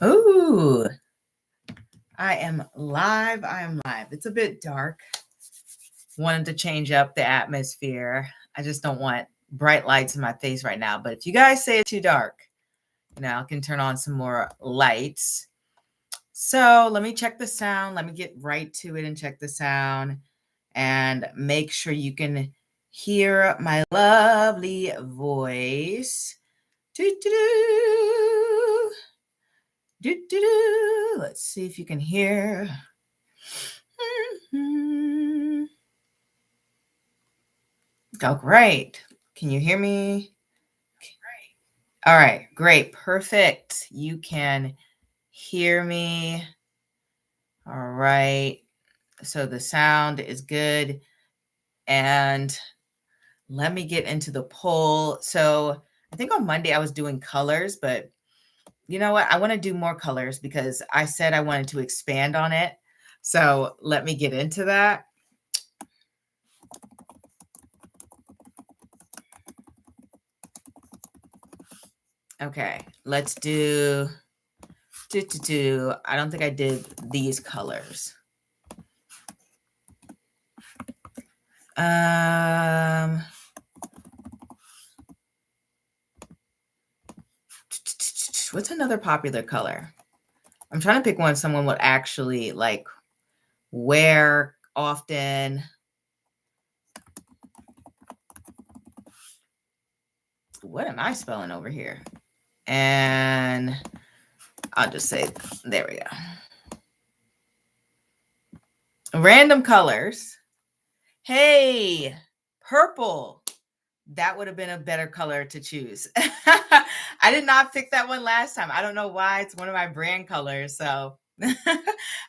Ooh, I am live. I am live. It's a bit dark. Wanted to change up the atmosphere. I just don't want bright lights in my face right now. But if you guys say it's too dark, I can turn on some more lights. So let me check the sound. Let me get right to it and check the sound and make sure you can hear my lovely voice. Do-do-do. Do-do-do. Let's see if you can hear. Mm-hmm. Oh, great. Can you hear me? All right, great. Perfect. You can hear me. All right. So the sound is good. And let me get into the poll. So I think on Monday I was doing colors, but you know what? I want to do more colors because I said I wanted to expand on it. So let me get into that. Okay, let's do. I don't think I did these colors. What's another popular color? I'm trying to pick one someone would actually like wear often. What am I spelling over here? And I'll just say, there we go. Random colors. Hey, purple. That would have been a better color to choose. I did not pick that one last time. I don't know why. It's one of my brand colors. So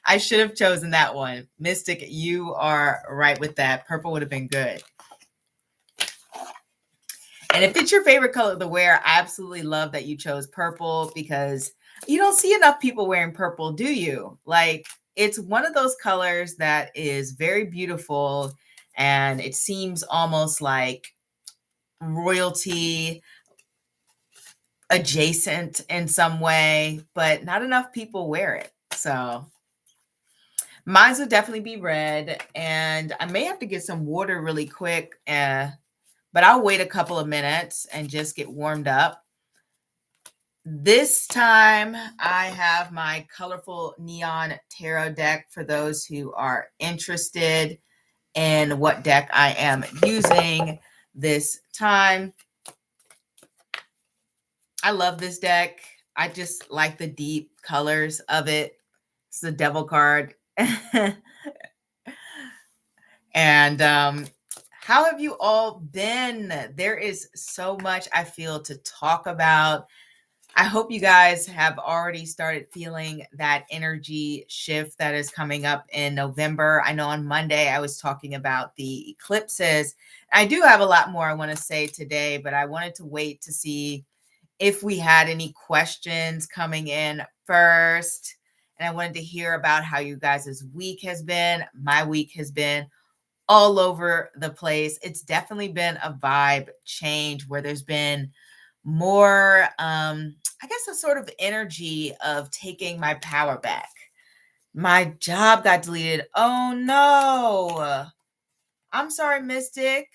I should have chosen that one. Mystic, you are right with that. Purple would have been good. And if it's your favorite color to wear, I absolutely love that you chose purple because you don't see enough people wearing purple, do you? Like, it's one of those colors that is very beautiful and it seems almost like royalty adjacent in some way, but not enough people wear it. So mine would definitely be red, and I may have to get some water really quick, but I'll wait a couple of minutes and just get warmed up. This time I have my colorful neon tarot deck for those who are interested in what deck I am using this time. I love this deck. I just like the deep colors of it. It's the devil card. And how have you all been? There is so much I feel to talk about. I hope you guys have already started feeling that energy shift that is coming up in November. I know on Monday I was talking about the eclipses. I do have a lot more I want to say today, but I wanted to wait to see if we had any questions coming in first. And I wanted to hear about how you guys' week has been. My week has been all over the place. It's definitely been a vibe change where there's been more, I guess, a sort of energy of taking my power back. My job got deleted. Oh no. I'm sorry, Mystic,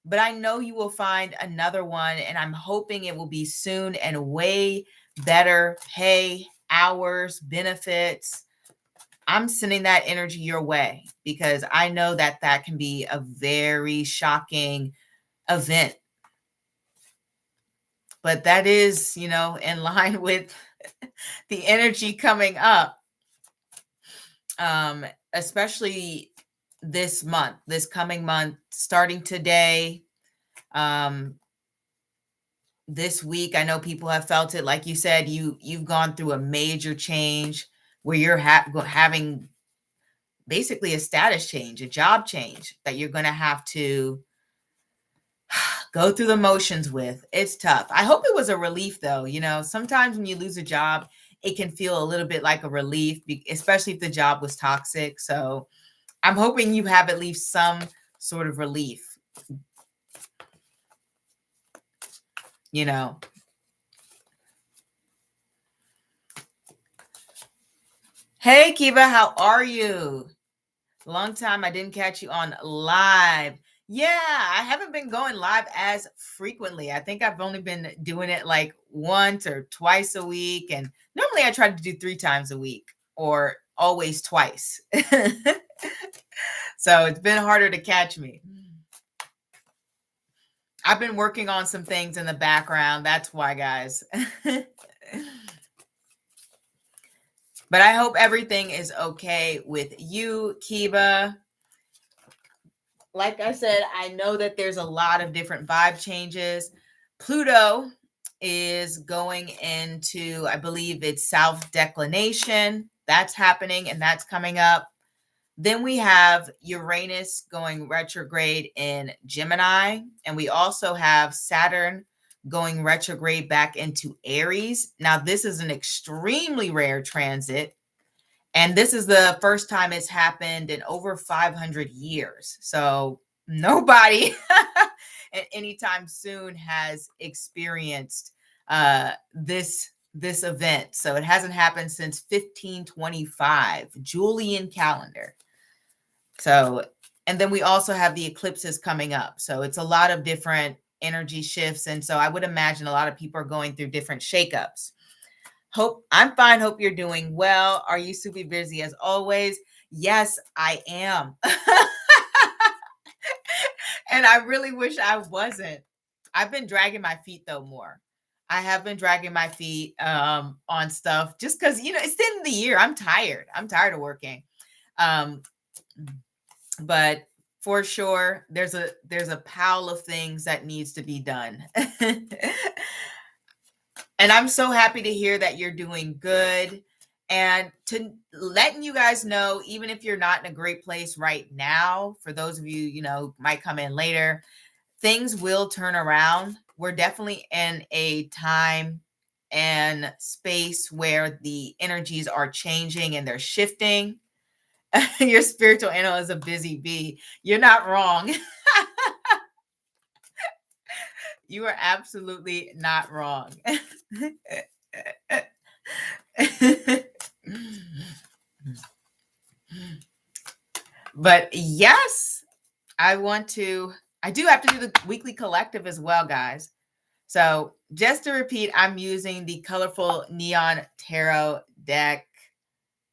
but I know you will find another one, and I'm hoping it will be soon and way better pay, hours, benefits. I'm sending that energy your way because I know that that can be a very shocking event. But that is, in line with the energy coming up, especially this month, this coming month, starting today. This week, I know people have felt it. Like you said, you've gone through a major change where you're having basically a status change, a job change that you're going to have to go through the motions with. It's tough. I hope it was a relief, though. Sometimes when you lose a job, it can feel a little bit like a relief, especially if the job was toxic. So I'm hoping you have at least some sort of relief. Hey, Kiva, how are you? Long time I didn't catch you on live. Yeah, I haven't been going live as frequently. I think I've only been doing it like once or twice a week. And normally I try to do 3 times a week or always twice. So it's been harder to catch me. I've been working on some things in the background. That's why, guys. But I hope everything is okay with you, Kiva. Like I said, I know that there's a lot of different vibe changes. Pluto is going into, I believe it's South Declination. That's happening and that's coming up. Then we have Uranus going retrograde in Gemini. And we also have Saturn going retrograde back into Aries. Now, this is an extremely rare transit. And this is the first time it's happened in over 500 years. So nobody at any time soon has experienced this event. So it hasn't happened since 1525, Julian calendar. So, and then we also have the eclipses coming up. So it's a lot of different energy shifts. And so I would imagine a lot of people are going through different shakeups. Hope I'm fine. Hope you're doing well. Are you super busy as always? Yes, I am. And I really wish I wasn't. I've been dragging my feet though more. I have been dragging my feet on stuff just because, it's the end of the year. I'm tired. I'm tired of working. But for sure, there's a pile of things that needs to be done. And I'm so happy to hear that you're doing good. And to letting you guys know, even if you're not in a great place right now, for those of you, might come in later, things will turn around. We're definitely in a time and space where the energies are changing and they're shifting. Your spiritual animal is a busy bee. You're not wrong. You are absolutely not wrong. But yes, I do have to do the weekly collective as well, guys. So just to repeat, I'm using the colorful neon tarot deck.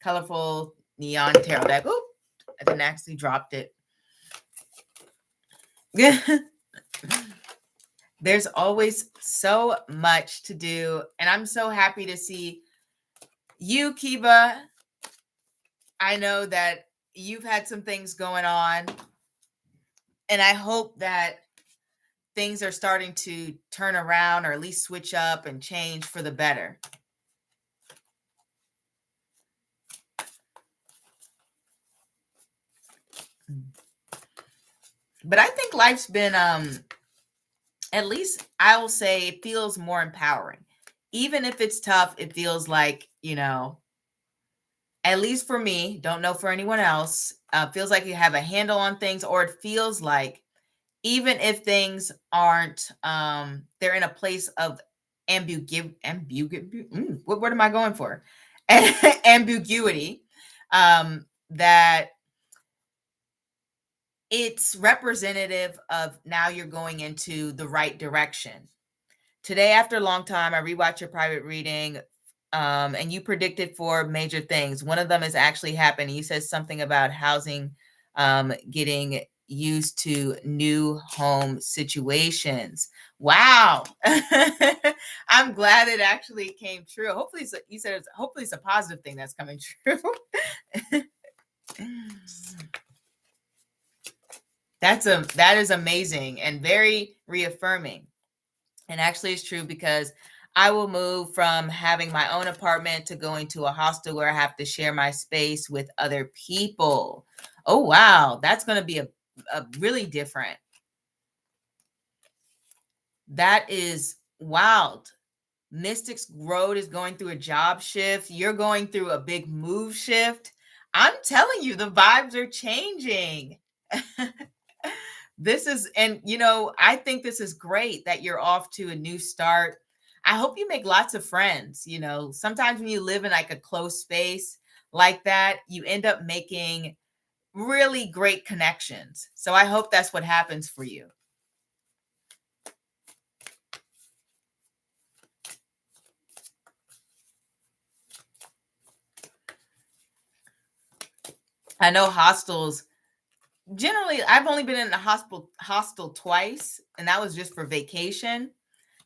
Colorful neon tarot deck. Oop, I didn't actually dropped it. There's always so much to do. And I'm so happy to see you, Kiva. I know that you've had some things going on. And I hope that things are starting to turn around or at least switch up and change for the better. But I think life's been, at least I will say it feels more empowering. Even if it's tough, it feels like, at least for me, don't know for anyone else, feels like you have a handle on things, or it feels like even if things aren't, they're in a place of ambiguity. What word am I going for? Ambiguity. That it's representative of now you're going into the right direction. Today, after a long time, I rewatched your private reading, and you predicted 4 major things. One of them is actually happening. You said something about housing, getting used to new home situations. Wow. I'm glad it actually came true. Hopefully, you said hopefully it's a positive thing that's coming true. That is amazing and very reaffirming. And actually it's true because I will move from having my own apartment to going to a hostel where I have to share my space with other people. Oh, wow. That's going to be a really different. That is wild. Mystics Road is going through a job shift. You're going through a big move shift. I'm telling you, the vibes are changing. This is, and I think this is great that you're off to a new start. I hope you make lots of friends. Sometimes when you live in like a close space, like that, you end up making really great connections. So I hope that's what happens for you. I know hostels, generally, I've only been in a hostel twice, and that was just for vacation.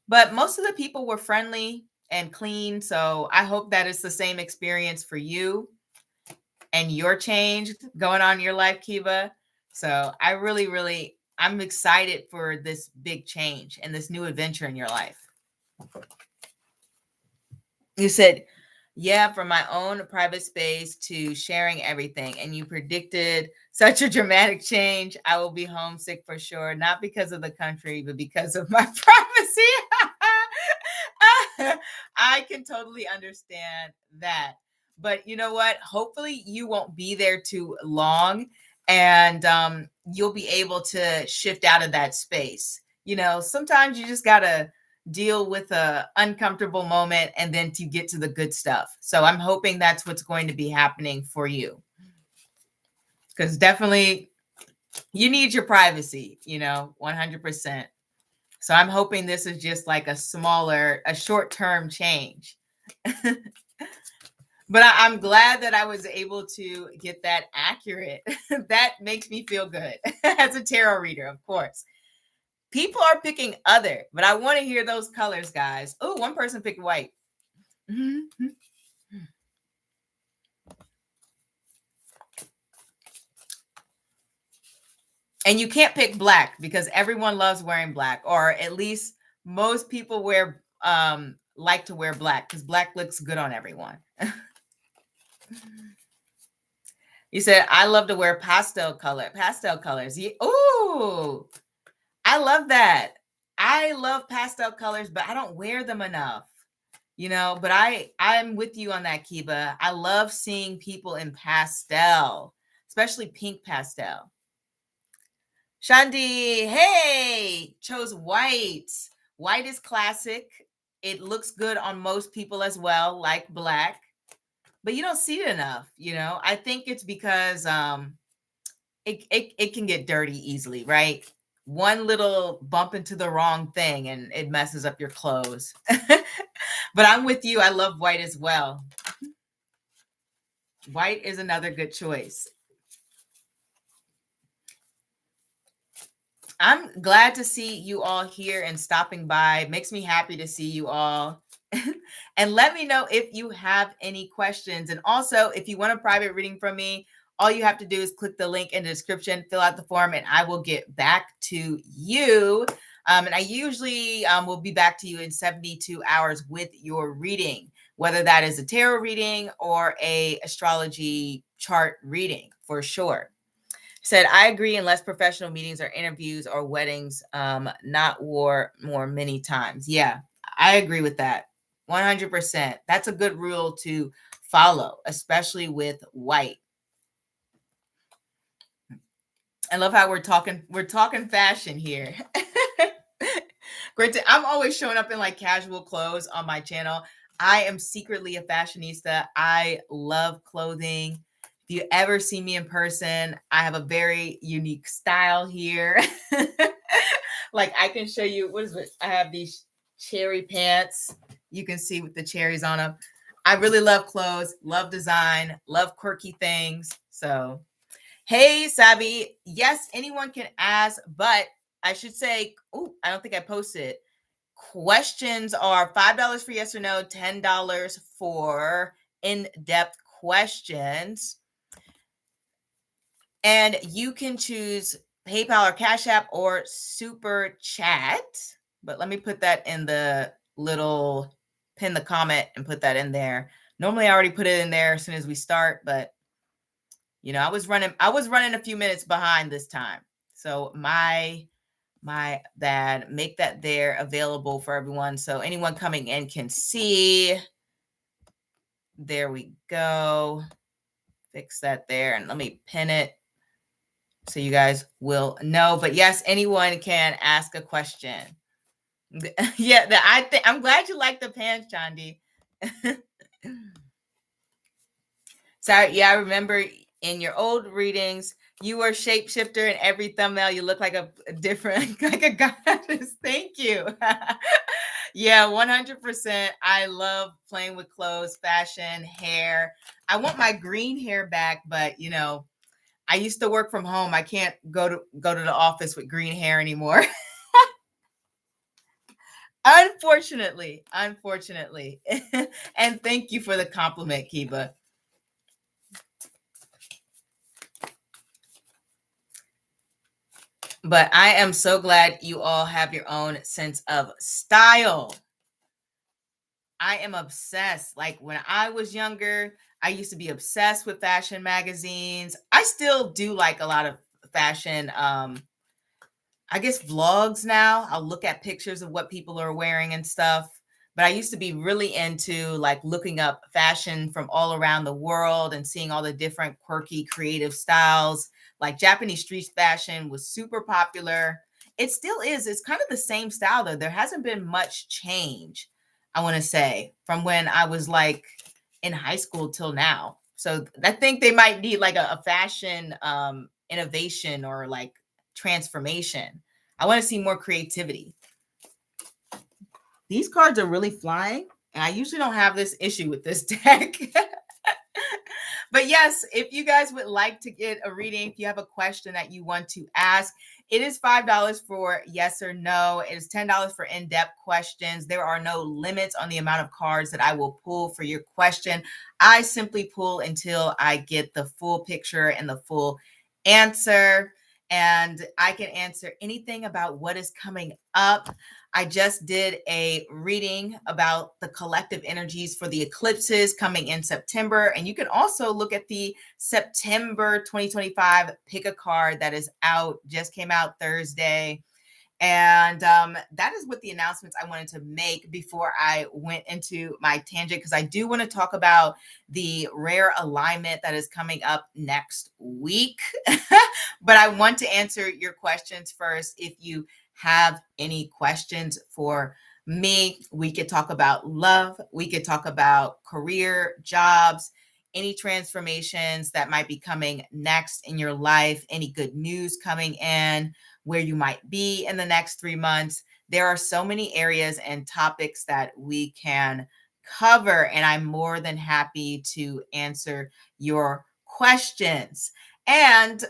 But most of the people were friendly and clean. So I hope that is the same experience for you and your change going on in your life, Kiva. So I really, I'm excited for this big change and this new adventure in your life. You said, yeah, from my own private space to sharing everything. And you predicted such a dramatic change. I will be homesick for sure, not because of the country, but because of my privacy. I can totally understand that. But you know what? Hopefully, you won't be there too long, and you'll be able to shift out of that space. You know, sometimes you just got to deal with a uncomfortable moment and then to get to the good stuff. So I'm hoping that's what's going to be happening for you. Because definitely you need your privacy, 100%. So I'm hoping this is just like a short-term change. But I'm glad that I was able to get that accurate. That makes me feel good as a tarot reader, of course. People are picking other, but I want to hear those colors, guys. Oh, one person picked white. Mm-hmm. And you can't pick black because everyone loves wearing black, or at least most people like to wear black because black looks good on everyone. You said I love to wear pastel colors. Ooh, I love that. I love pastel colors, but I don't wear them enough. But I'm with you on that, Kiba. I love seeing people in pastel, especially pink pastel. Shandi, hey, chose white. White is classic. It looks good on most people as well, like black, but you don't see it enough. I think it's because it can get dirty easily, right? One little bump into the wrong thing and it messes up your clothes. But I'm with you. I love white as well. White is another good choice. I'm glad to see you all here and stopping by. It makes me happy to see you all. And let me know if you have any questions. And also, if you want a private reading from me, all you have to do is click the link in the description, fill out the form, and I will get back to you. And I usually will be back to you in 72 hours with your reading, whether that is a tarot reading or a astrology chart reading, for sure. Said, I agree, unless professional meetings or interviews or weddings, not war more many times. Yeah, I agree with that. 100%. That's a good rule to follow, especially with white. I love how we're talking fashion here. Great. I'm always showing up in like casual clothes on my channel. I am secretly a fashionista. I love clothing. If you ever see me in person, I have a very unique style here. Like I can show you, what is it? I have these cherry pants. You can see with the cherries on them. I really love clothes, love design, love quirky things. So, hey, Sabi. Yes, anyone can ask, but I should say, I don't think I posted. Questions are $5 for yes or no, $10 for in-depth questions. And you can choose PayPal or Cash App or Super Chat. But let me put that in the little pin the comment and put that in there. Normally I already put it in there as soon as we start, but I was running a few minutes behind this time. So my bad. Make that there available for everyone so anyone coming in can see. There we go. Fix that there and let me pin it so you guys will know. But yes, anyone can ask a question. Yeah, I'm glad you like the pants, Chandi. Sorry, yeah, I remember in your old readings, you were shapeshifter, and every thumbnail you look like a different, like a goddess. Thank you. Yeah, 100%. I love playing with clothes, fashion, hair. I want my green hair back, but I used to work from home. I can't go to the office with green hair anymore. Unfortunately. And thank you for the compliment, Kiba. But I am so glad you all have your own sense of style. I am obsessed. Like when I was younger, I used to be obsessed with fashion magazines. I still do like a lot of fashion I guess vlogs now. I'll look at pictures of what people are wearing and stuff. But I used to be really into like looking up fashion from all around the world and seeing all the different quirky creative styles. Like Japanese street fashion was super popular. It still is. It's kind of the same style though. There hasn't been much change, I want to say, from when I was like in high school till now. So I think they might need like a fashion innovation or like transformation. I want to see more creativity. These cards are really flying, and I usually don't have this issue with this deck. But yes, if you guys would like to get a reading, if you have a question that you want to ask, it is $5 for yes or no. It is $10 for in-depth questions. There are no limits on the amount of cards that I will pull for your question. I simply pull until I get the full picture and the full answer. And I can answer anything about what is coming up. I just did a reading about the collective energies for the eclipses coming in September. And you can also look at the September 2025 pick a card that is out, just came out Thursday. And that is what the announcements I wanted to make before I went into my tangent, because I do want to talk about the rare alignment that is coming up next week. But I want to answer your questions first. If you have any questions for me, we could talk about love. We could talk about career, jobs, any transformations that might be coming next in your life, any good news coming in, where you might be in the next 3 months. There are so many areas and topics that we can cover, and I'm more than happy to answer your questions. And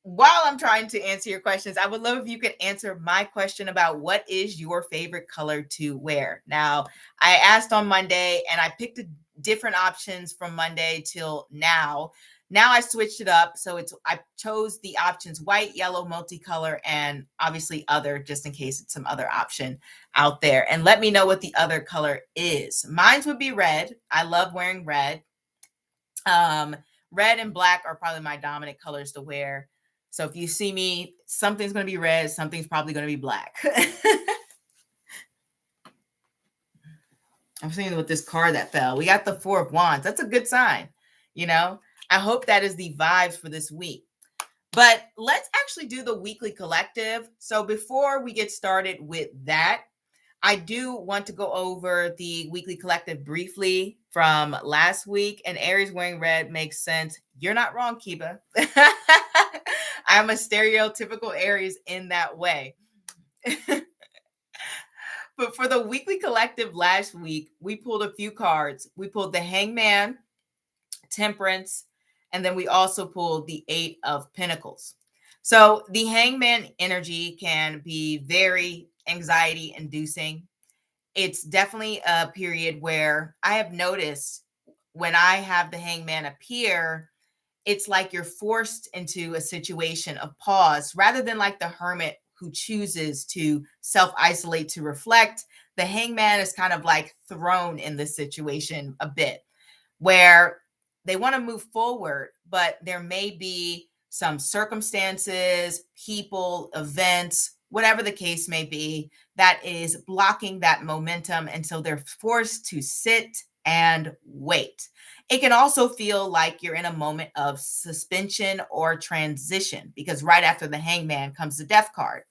while I'm trying to answer your questions, I would love if you could answer my question about what is your favorite color to wear. Now, I asked on Monday and I picked different options from Monday till now. Now I switched it up. So I chose the options white, yellow, multicolor, and obviously other, just in case it's some other option out there. And let me know what the other color is. Mine would be red. I love wearing red. Red and black are probably my dominant colors to wear. So if you see me, something's going to be red, something's probably going to be black. I'm seeing with this card that fell. We got the Four of Wands. That's a good sign. I hope that is the vibes for this week. But let's actually do the weekly collective. So before we get started with that, I do want to go over the weekly collective briefly from last week. And Aries wearing red makes sense. You're not wrong, Kiba. I'm a stereotypical Aries in that way. But for the weekly collective last week, we pulled a few cards. We pulled the Hangman, Temperance, and then we also pulled the Eight of Pentacles. So the Hangman energy can be very anxiety inducing. It's definitely a period where I have noticed when I have the Hangman appear, it's like you're forced into a situation of pause rather than like the Hermit who chooses to self-isolate to reflect. The Hangman is kind of like thrown in this situation a bit where they want to move forward, but there may be some circumstances, people, events, whatever the case may be, that is blocking that momentum. And so they're forced to sit and wait. It can also feel like you're in a moment of suspension or transition, because right after the Hangman comes the Death card.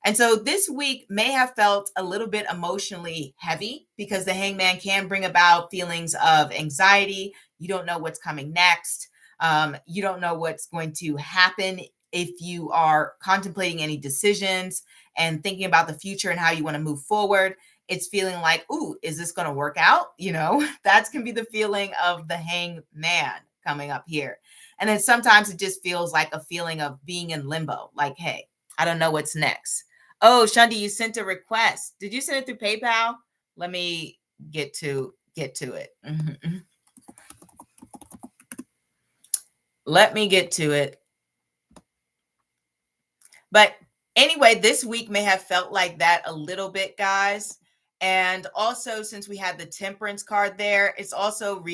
And so this week may have felt a little bit emotionally heavy because the Hangman can bring about feelings of anxiety. You don't know what's coming next. You don't know what's going to happen if you are contemplating any decisions and thinking about the future and how you want to move forward. It's feeling like, ooh, is this going to work out? That can be the feeling of the hangman coming up here. And then sometimes it just feels like a feeling of being in limbo. Like, hey, I don't know what's next. Oh, Shundi, you sent a request. Did you send it through PayPal? Let me get to it. Let me get to it. But anyway, this week may have felt like that a little bit, guys. And also, since we had the Temperance card there, it's also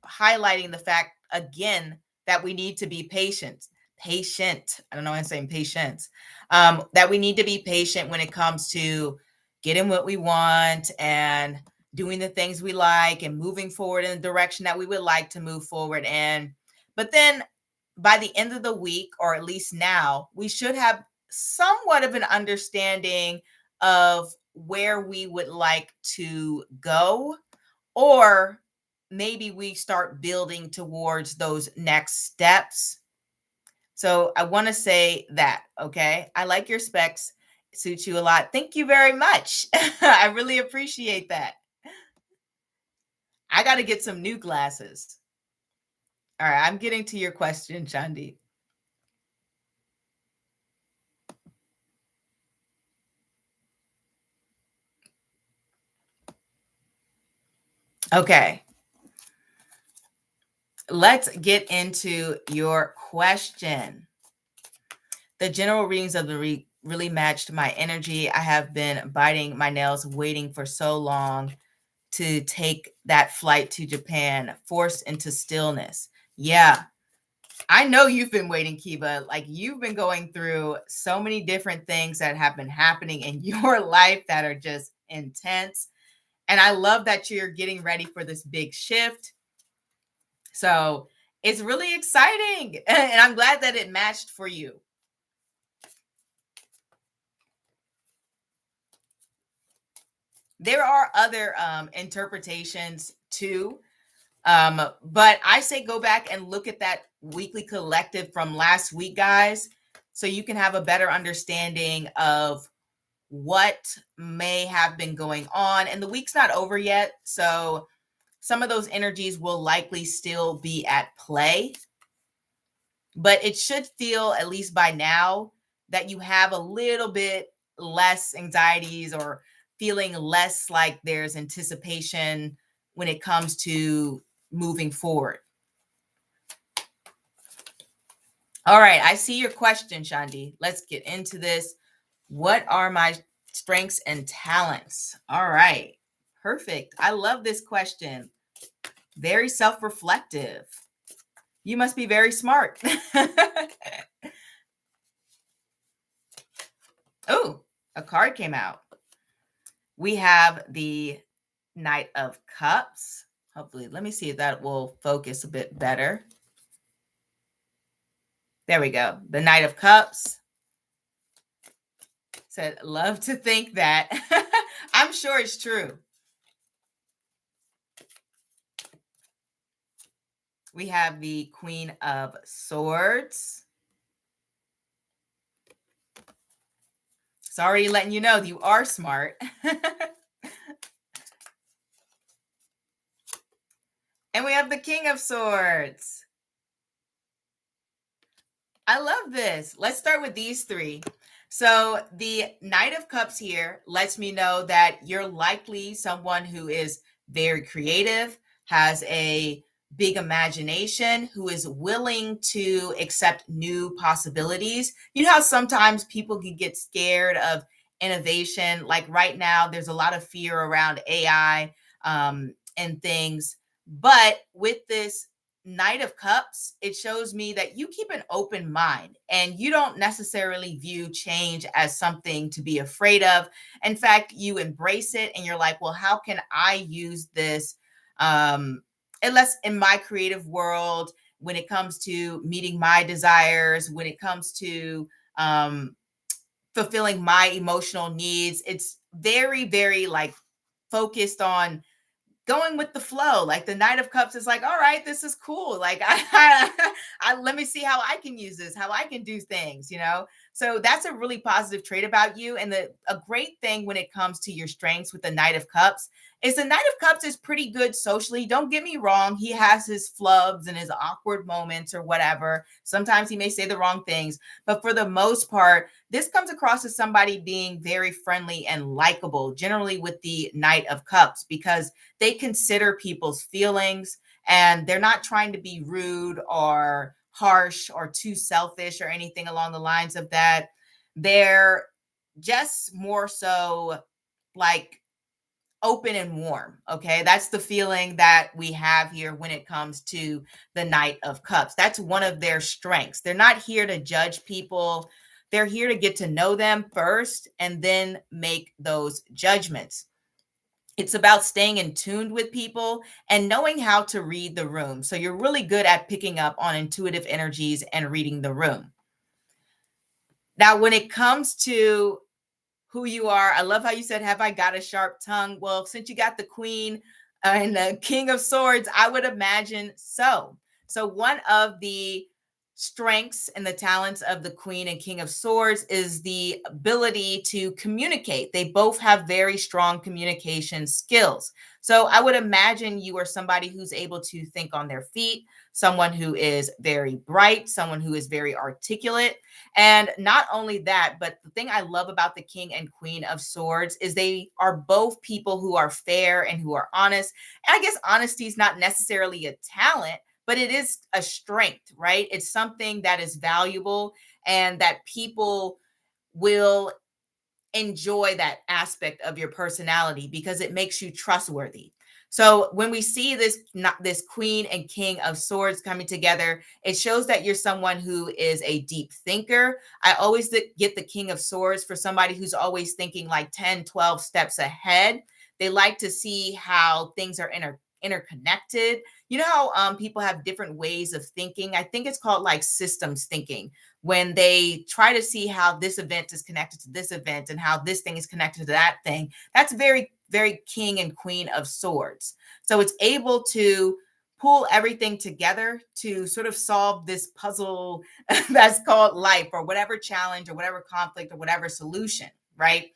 highlighting the fact again that we need to be patient. I don't know why I'm saying patience. That we need to be patient when it comes to getting what we want and doing the things we like and moving forward in the direction that we would like to move forward in. But then by the end of the week, or at least now, we should have somewhat of an understanding of where we would like to go, or maybe we start building towards those next steps. So I want to say that, okay? I like your specs. It suits you a lot. Thank you very much. I really appreciate that. I got to get some new glasses. All right, I'm getting to your question, Chandi. Okay. Let's get into your question. The general readings of the week really matched my energy. I have been biting my nails, waiting for so long to take that flight to Japan, forced into stillness. Yeah, I know you've been waiting, Kiva. Like, you've been going through so many different things that have been happening in your life that are just intense. And I love that you're getting ready for this big shift. So it's really exciting. And I'm glad that it matched for you. There are other interpretations too. But I say go back and look at that weekly collective from last week, guys, so you can have a better understanding of what may have been going on. And the week's not over yet, so some of those energies will likely still be at play. But it should feel, at least by now, that you have a little bit less anxieties or feeling less like there's anticipation when it comes to moving forward. All right, I see your question, Shandi. Let's get into this. What are my strengths and talents? All right, perfect. I love this question. Very self-reflective. You must be very smart. Oh, a card came out. We have the Knight of Cups. Hopefully, let me see if that will focus a bit better. There we go. The Knight of Cups. Said, love to think that. I'm sure it's true. We have the Queen of Swords. It's already letting you know you are smart. And we have the King of Swords. I love this. Let's start with these three. So the Knight of Cups here lets me know that you're likely someone who is very creative, has a big imagination, who is willing to accept new possibilities. You know how sometimes people can get scared of innovation? Like right now, there's a lot of fear around AI and things. But with this Knight of Cups, it shows me that you keep an open mind and you don't necessarily view change as something to be afraid of. In fact, you embrace it and you're like, well, how can I use this unless in my creative world, when it comes to meeting my desires, when it comes to fulfilling my emotional needs? It's very, very like focused on going with the flow. Like the Knight of Cups is like, all right, this is cool. Like let me see how I can use this, how I can do things, you know? So that's a really positive trait about you. And a great thing when it comes to your strengths with the Knight of Cups is the Knight of Cups is pretty good socially. Don't get me wrong. He has his flubs and his awkward moments or whatever. Sometimes he may say the wrong things, but for the most part, this comes across as somebody being very friendly and likable, generally with the Knight of Cups, because they consider people's feelings and they're not trying to be rude or harsh or too selfish or anything along the lines of that. They're just more so like open and warm. Okay. That's the feeling that we have here when it comes to the Knight of Cups. That's one of their strengths. They're not here to judge people. They're here to get to know them first and then make those judgments. It's about staying in tune with people and knowing how to read the room. So you're really good at picking up on intuitive energies and reading the room. Now, when it comes to who you are, I love how you said, have I got a sharp tongue? Well, since you got the Queen and the King of Swords, I would imagine so. So one of the strengths and the talents of the Queen and King of Swords is the ability to communicate. They both have very strong communication skills. So I would imagine you are somebody who's able to think on their feet, someone who is very bright, someone who is very articulate. And not only that, but the thing I love about the King and Queen of Swords is they are both people who are fair and who are honest. And I guess honesty is not necessarily a talent, but it is a strength, right? It's something that is valuable and that people will enjoy that aspect of your personality because it makes you trustworthy. So when we see this Queen and King of Swords coming together, it shows that you're someone who is a deep thinker. I always get the King of Swords for somebody who's always thinking like 10, 12 steps ahead. They like to see how things are interconnected. You know how people have different ways of thinking? I think it's called like systems thinking, when they try to see how this event is connected to this event and how this thing is connected to that thing. That's very, very King and Queen of Swords. So it's able to pull everything together to sort of solve this puzzle that's called life, or whatever challenge or whatever conflict or whatever solution, right?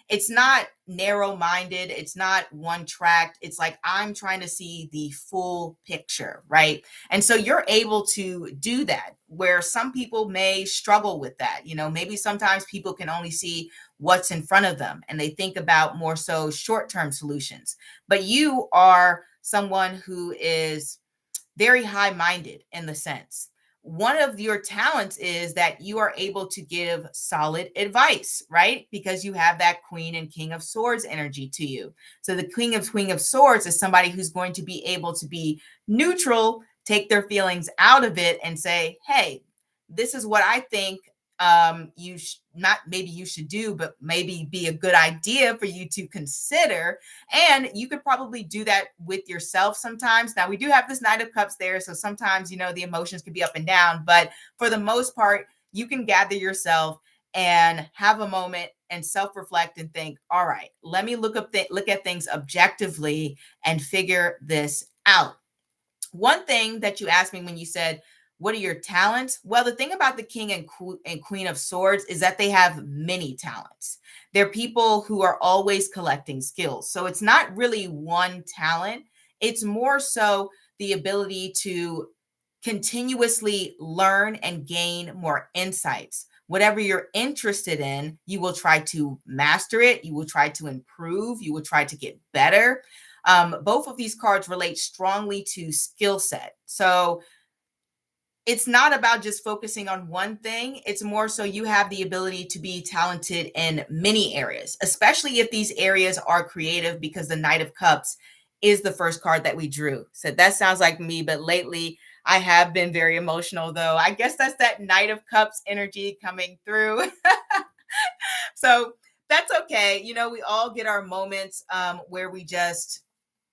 It's not narrow-minded. It's not one track. It's like, I'm trying to see the full picture, right? And so you're able to do that, where some people may struggle with that. You know, maybe sometimes people can only see what's in front of them and they think about more so short-term solutions. But you are someone who is very high-minded in the sense. One of your talents is that you are able to give solid advice, right? Because you have that Queen and King of Swords energy to you. So the Queen of Swords is somebody who's going to be able to be neutral, take their feelings out of it and say, hey, this is what I think not maybe you should do, but maybe be a good idea for you to consider. And you could probably do that with yourself sometimes. Now we do have this Knight of Cups there, so sometimes, you know, the emotions can be up and down, but for the most part, you can gather yourself and have a moment and self-reflect and think, all right, let me look at things objectively and figure this out. One thing that you asked me when you said, what are your talents? Well, the thing about the King and Queen of Swords is that they have many talents. They're people who are always collecting skills. So it's not really one talent. It's more so the ability to continuously learn and gain more insights. Whatever you're interested in, you will try to master it. You will try to improve. You will try to get better. Both of these cards relate strongly to skill set. So it's not about just focusing on one thing. It's more so you have the ability to be talented in many areas, especially if these areas are creative, because the Knight of Cups is the first card that we drew. So that sounds like me, but lately I have been very emotional, though. I guess that's that Knight of Cups energy coming through. So that's okay. You know, we all get our moments where we just,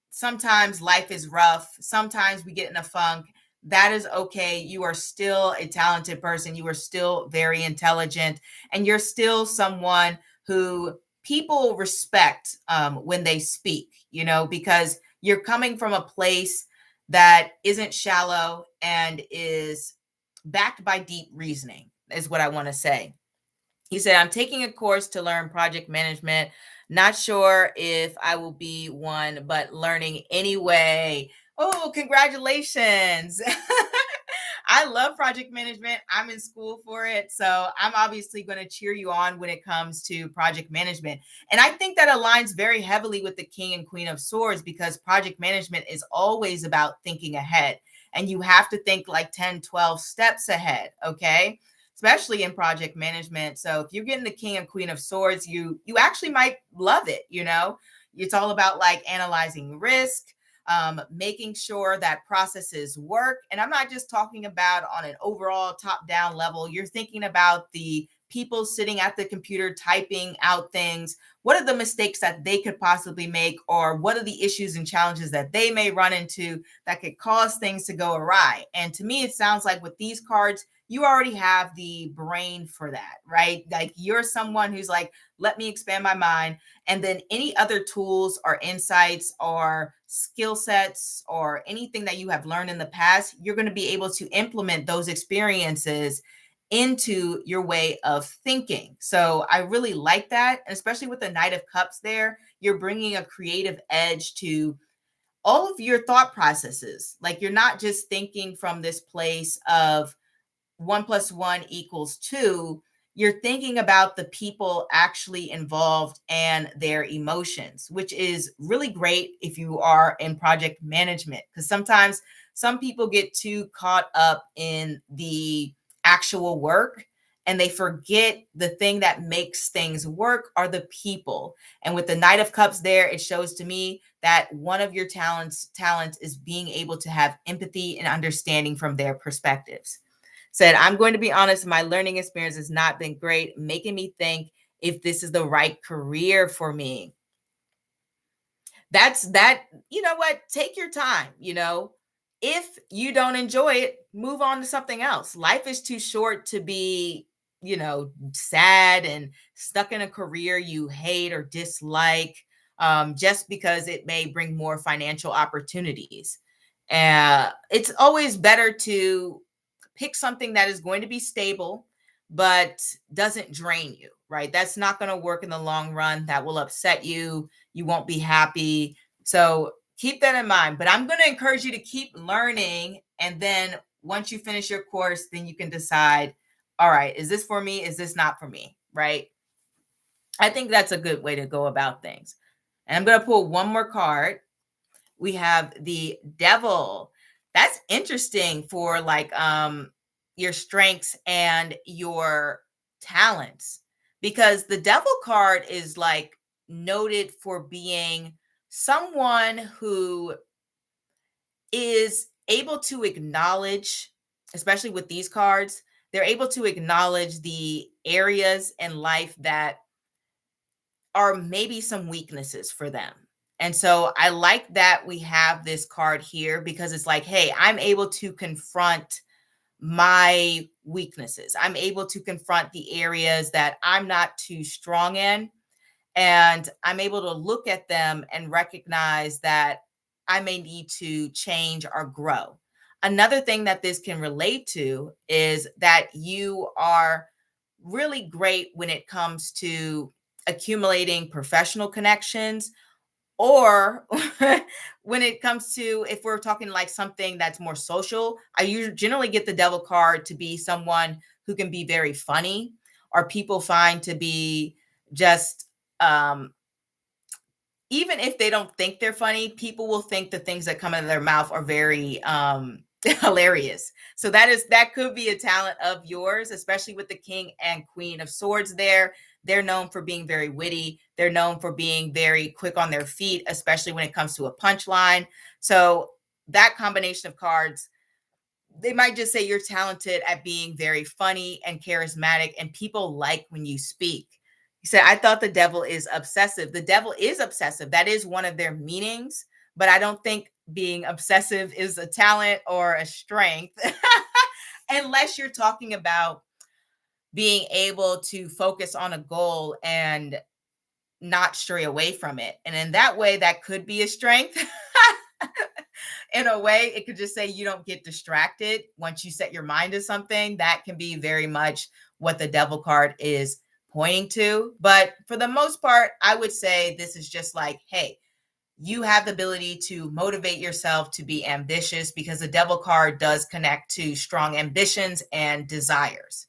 sometimes life is rough. Sometimes we get in a funk. That is okay. You are still a talented person. You are still very intelligent, and you're still someone who people respect when they speak, you know, because You're coming from a place that isn't shallow and is backed by deep reasoning, is what I want to say. He said, I'm taking a course to learn project management. Not sure if I will be one, but learning anyway. Oh, congratulations. I love project management. I'm in school for it. So I'm obviously going to cheer you on when it comes to project management. And I think that aligns very heavily with the King and Queen of Swords, because project management is always about thinking ahead. And you have to think like 10, 12 steps ahead. Okay. Especially in project management. So if you're getting the King and Queen of Swords, you actually might love it. It's all about like analyzing risk, making sure that processes work. And I'm not just talking about on an overall top-down level. You're thinking about the people sitting at the computer typing out things. What are the mistakes that they could possibly make, or what are the issues and challenges that they may run into that could cause things to go awry? And to me, it sounds like with these cards, you already have the brain for that, right? Like you're someone who's like, let me expand my mind. And then any other tools or insights or skill sets or anything that you have learned in the past, you're going to be able to implement those experiences into your way of thinking. So I really like that. And especially with the Knight of Cups there, you're bringing a creative edge to all of your thought processes. Like you're not just thinking from this place of 1 + 1 = 2, you're thinking about the people actually involved and their emotions, which is really great if you are in project management, because sometimes some people get too caught up in the actual work and they forget the thing that makes things work are the people. And with the Knight of Cups there, it shows to me that one of your talents is being able to have empathy and understanding from their perspectives. Said, I'm going to be honest, my learning experience has not been great, making me think if this is the right career for me. That's that, you know what? Take your time, If you don't enjoy it, move on to something else. Life is too short to be, sad and stuck in a career you hate or dislike, just because it may bring more financial opportunities. It's always better to pick something that is going to be stable, but doesn't drain you, right? That's not going to work in the long run. That will upset you. You won't be happy. So keep that in mind. But I'm going to encourage you to keep learning. And then once you finish your course, then you can decide, all right, is this for me? Is this not for me? Right? I think that's a good way to go about things. And I'm going to pull one more card. We have the Devil. That's interesting for like your strengths and your talents, because the Devil card is like noted for being someone who is able to acknowledge, especially with these cards, they're able to acknowledge the areas in life that are maybe some weaknesses for them. And so I like that we have this card here, because it's like, hey, I'm able to confront my weaknesses. I'm able to confront the areas that I'm not too strong in. And I'm able to look at them and recognize that I may need to change or grow. Another thing that this can relate to is that you are really great when it comes to accumulating professional connections, or when it comes to, if we're talking like something that's more social, I usually generally get the Devil card to be someone who can be very funny, or people find to be just um even if they don't think they're funny, people will think the things that come out of their mouth are very hilarious. So that could be a talent of yours, especially with the King and Queen of Swords there. They're known for being very witty. They're known for being very quick on their feet, especially when it comes to a punchline. So that combination of cards, they might just say you're talented at being very funny and charismatic, and people like when you speak. He said, I thought the Devil is obsessive. The Devil is obsessive. That is one of their meanings, but I don't think being obsessive is a talent or a strength, unless you're talking about being able to focus on a goal and not stray away from it. And in that way, that could be a strength. in a way, it could just say you don't get distracted once you set your mind to something. That can be very much what the devil card is pointing to. But for the most part, I would say this is just like, hey, you have the ability to motivate yourself to be ambitious, because the devil card does connect to strong ambitions and desires.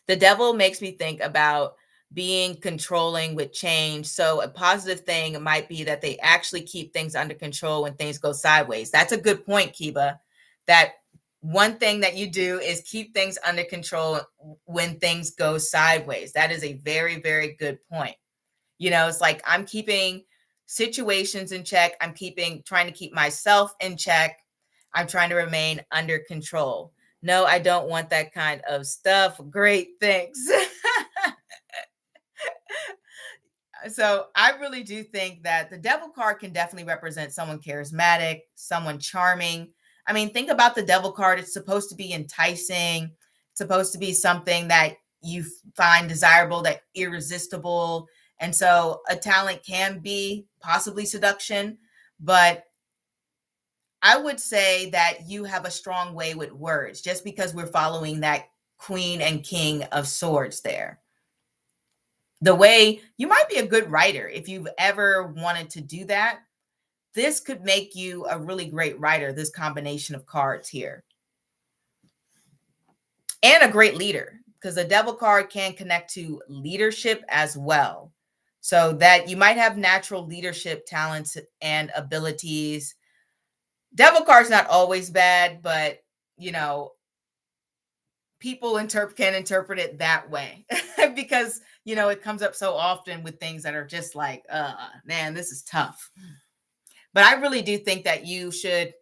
The devil makes me think about being controlling with change. So a positive thing might be that they actually keep things under control when things go sideways. That's a good point, Kiba. That one thing that you do is keep things under control when things go sideways. That is a very, very good point. You know, it's like I'm keeping situations in check. I'm trying to keep myself in check. I'm trying to remain under control. No, I don't want that kind of stuff. Great, thanks. So I really do think that the devil card can definitely represent someone charismatic, someone charming. I mean, think about the devil card. It's supposed to be enticing. It's supposed to be something that you find desirable, that irresistible. And so a talent can be possibly seduction, but I would say that you have a strong way with words, just because we're following that queen and king of swords there. The way you might be a good writer if you've ever wanted to do that. This could make you a really great writer, this combination of cards here. And a great leader, because the devil card can connect to leadership as well. So that you might have natural leadership talents and abilities. Devil card's not always bad, but you know, people can interpret it that way because you know it comes up so often with things that are just like, man, this is tough. But I really do think that you should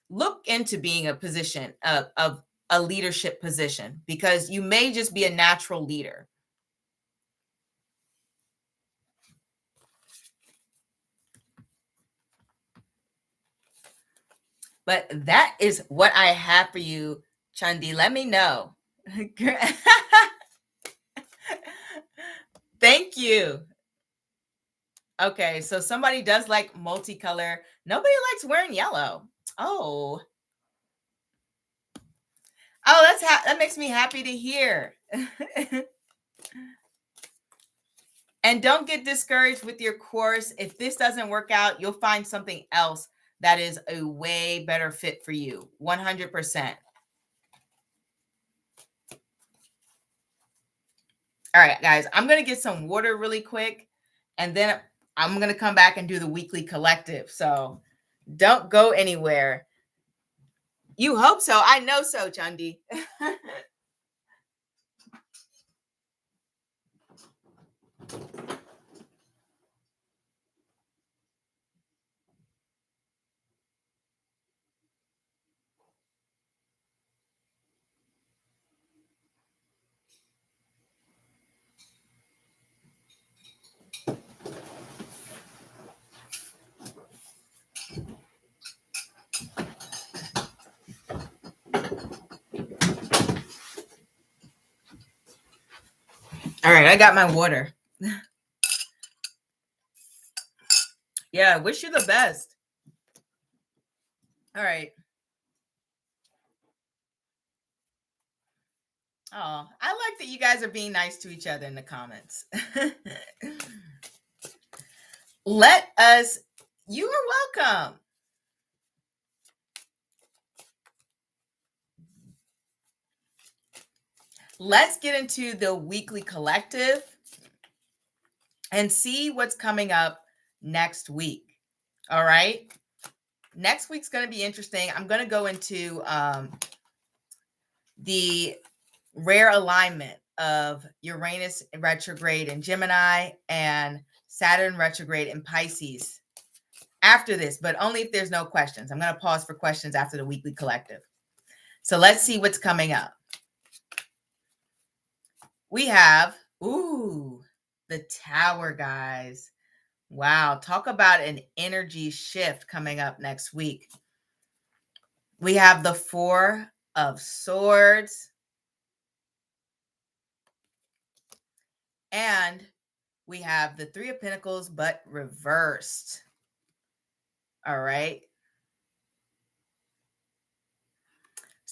look into being a position of a leadership position, because you may just be a natural leader. But that is what I have for you, Chandi. Let me know. Thank you. Okay, so somebody does like multicolor. Nobody likes wearing yellow. Oh, that makes me happy to hear. And don't get discouraged with your course. If this doesn't work out, you'll find something else that is a way better fit for you. 100%. All right, guys, I'm going to get some water really quick, and then I'm going to come back and do the weekly collective. So don't go anywhere. You hope so. I know so, Chandi. All right, I got my water. Yeah, I wish you the best. All right. Oh, I like that you guys are being nice to each other in the comments. You are welcome. Let's get into the weekly collective and see what's coming up next week. All right. Next week's going to be interesting. I'm going to go into the rare alignment of Uranus retrograde in Gemini and Saturn retrograde in Pisces after this, but only if there's no questions. I'm going to pause for questions after the weekly collective. So let's see what's coming up. We have, the Tower, guys. Wow. Talk about an energy shift coming up next week. We have the Four of Swords. And we have the Three of Pentacles, but reversed. All right.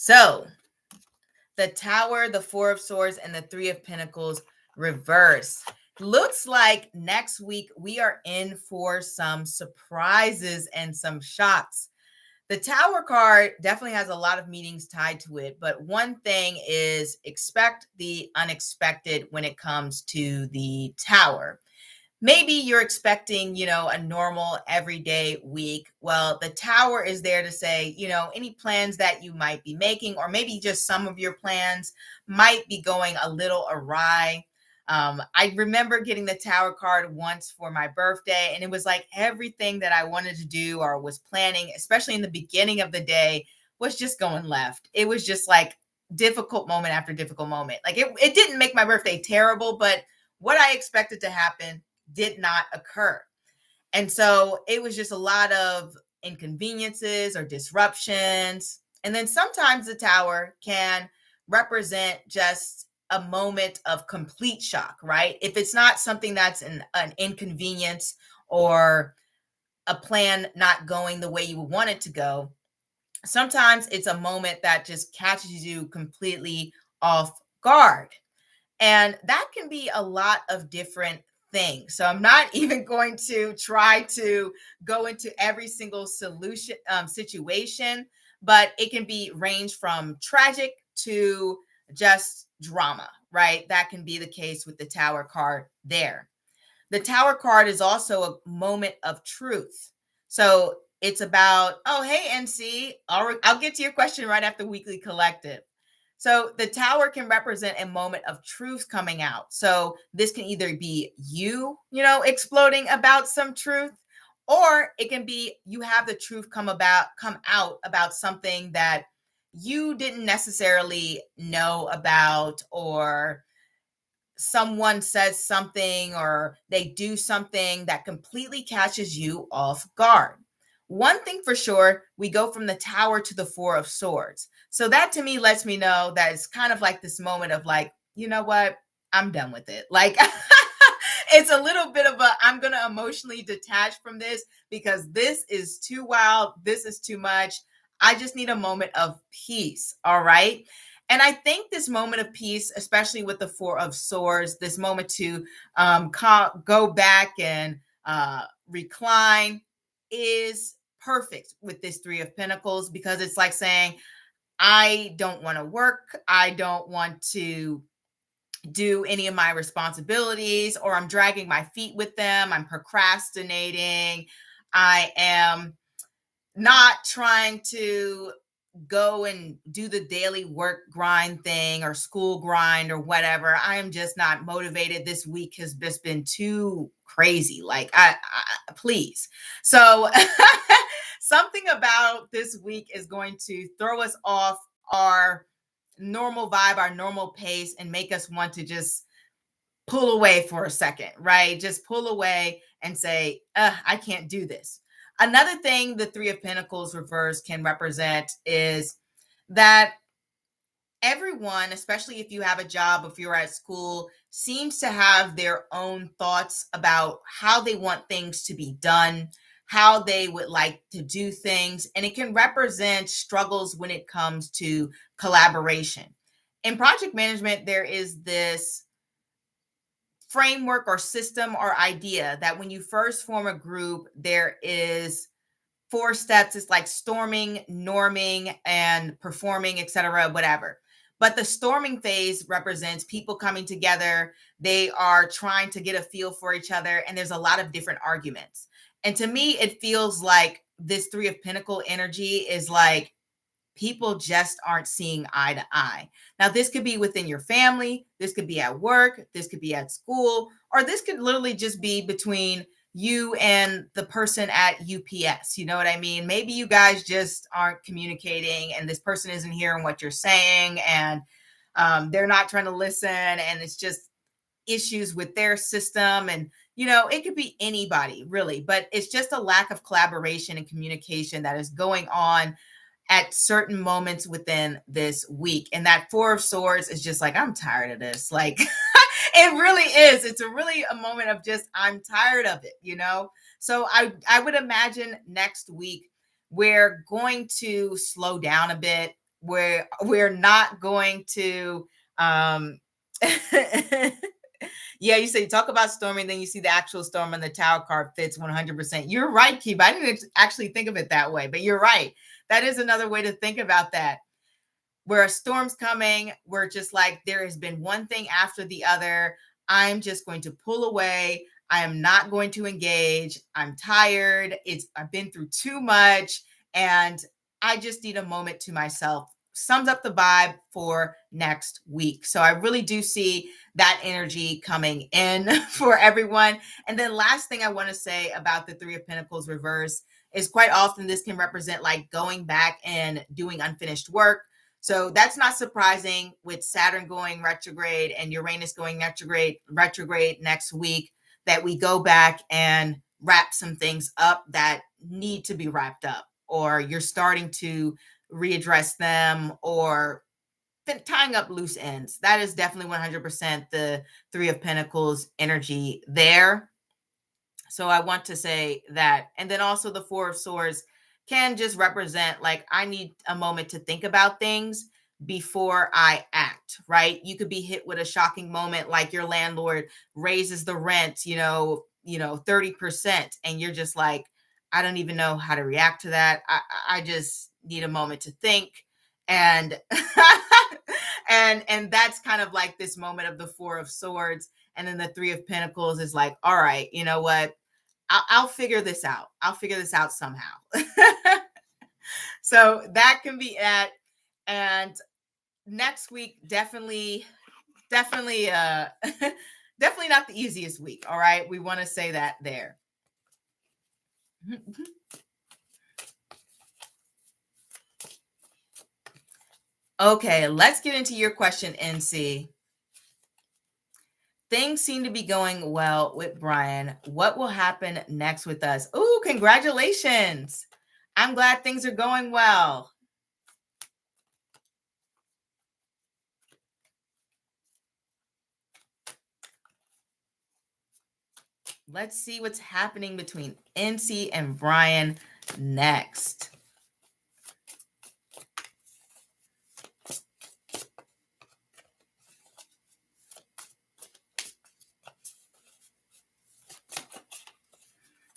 So the Tower, the Four of Swords, and the Three of Pentacles reverse. Looks like next week we are in for some surprises and some shocks. The Tower card definitely has a lot of meanings tied to it, but one thing is expect the unexpected when it comes to the Tower. Maybe you're expecting, a normal everyday week. Well, the Tower is there to say, any plans that you might be making, or maybe just some of your plans might be going a little awry. I remember getting the Tower card once for my birthday, and it was like everything that I wanted to do or was planning, especially in the beginning of the day, was just going left. It was just like difficult moment after difficult moment. Like it didn't make my birthday terrible, but what I expected to happen did not occur. And so it was just a lot of inconveniences or disruptions. And then sometimes the Tower can represent just a moment of complete shock, right? If it's not something that's an inconvenience or a plan not going the way you want it to go, sometimes it's a moment that just catches you completely off guard. And that can be a lot of different things. So I'm not even going to try to go into every single situation, but it can be range from tragic to just drama, right? That can be the case with the Tower card there. The Tower card is also a moment of truth. So it's about, oh, hey, NC, I'll get to your question right after Weekly Collective. So the Tower can represent a moment of truth coming out. So this can either be you, exploding about some truth, or it can be you have the truth come out about something that you didn't necessarily know about, or someone says something or they do something that completely catches you off guard. One thing for sure, we go from the Tower to the Four of Swords. So that to me lets me know that it's kind of like this moment of like, you know what? I'm done with it. Like it's a little bit of I'm going to emotionally detach from this because this is too wild. This is too much. I just need a moment of peace. All right. And I think this moment of peace, especially with the Four of Swords, this moment to go back and recline, is perfect with this Three of Pentacles, because it's like saying, I don't want to work. I don't want to do any of my responsibilities, or I'm dragging my feet with them. I'm procrastinating. I am not trying to go and do the daily work grind thing or school grind or whatever. I am just not motivated. This week has just been too crazy. Like, I please. So something about this week is going to throw us off our normal vibe, our normal pace, and make us want to just pull away for a second, right? Just pull away and say, I can't do this. Another thing the Three of Pentacles reverse can represent is that everyone, especially if you have a job, if you're at school, seems to have their own thoughts about how they want things to be done, how they would like to do things. And it can represent struggles when it comes to collaboration. In project management, there is this framework or system or idea that when you first form a group, there is 4 steps. It's like storming, norming, and performing, etc., whatever. But the storming phase represents people coming together. They are trying to get a feel for each other, and there's a lot of different arguments. And to me, it feels like this Three of Pentacle energy is like people just aren't seeing eye to eye. Now, this could be within your family, this could be at work, this could be at school, or this could literally just be between you and the person at UPS. You know what I mean? Maybe you guys just aren't communicating, and this person isn't hearing what you're saying, and they're not trying to listen, and it's just issues with their system. And it could be anybody really, but it's just a lack of collaboration and communication that is going on at certain moments within this week. And that Four of Swords is just like, I'm tired of this. Like, it really is. It's really a moment of just, I'm tired of it. So I would imagine next week we're going to slow down a bit. we're not going to yeah, you say you talk about storming, then you see the actual storm and the tower card fits 100%. You're right, Keith. I didn't actually think of it that way, but you're right. That is another way to think about that. Where a storm's coming, we're just like, there has been one thing after the other. I'm just going to pull away. I am not going to engage. I'm tired. I've been through too much, and I just need a moment to myself. Sums up the vibe for next week. So I really do see that energy coming in for everyone. And then last thing I want to say about the Three of Pentacles reverse is quite often this can represent like going back and doing unfinished work. So that's not surprising with Saturn going retrograde and Uranus going retrograde next week, that we go back and wrap some things up that need to be wrapped up, or you're starting to readdress them, or tying up loose ends. That is definitely 100% the Three of Pentacles energy there. So I want to say that. And then also the Four of Swords can just represent like, I need a moment to think about things before I act, right? You could be hit with a shocking moment, like your landlord raises the rent, 30%. And you're just like, I don't even know how to react to that. I just need a moment to think. And and that's kind of like this moment of the Four of Swords. And then the Three of Pentacles is like, all right, you know what? I'll figure this out. I'll figure this out somehow. So that can be it. And next week, definitely, definitely not the easiest week. All right. We want to say that there. Okay, let's get into your question, NC. Things seem to be going well with Brian. What will happen next with us? Ooh, congratulations. I'm glad things are going well. Let's see what's happening between NC and Brian next.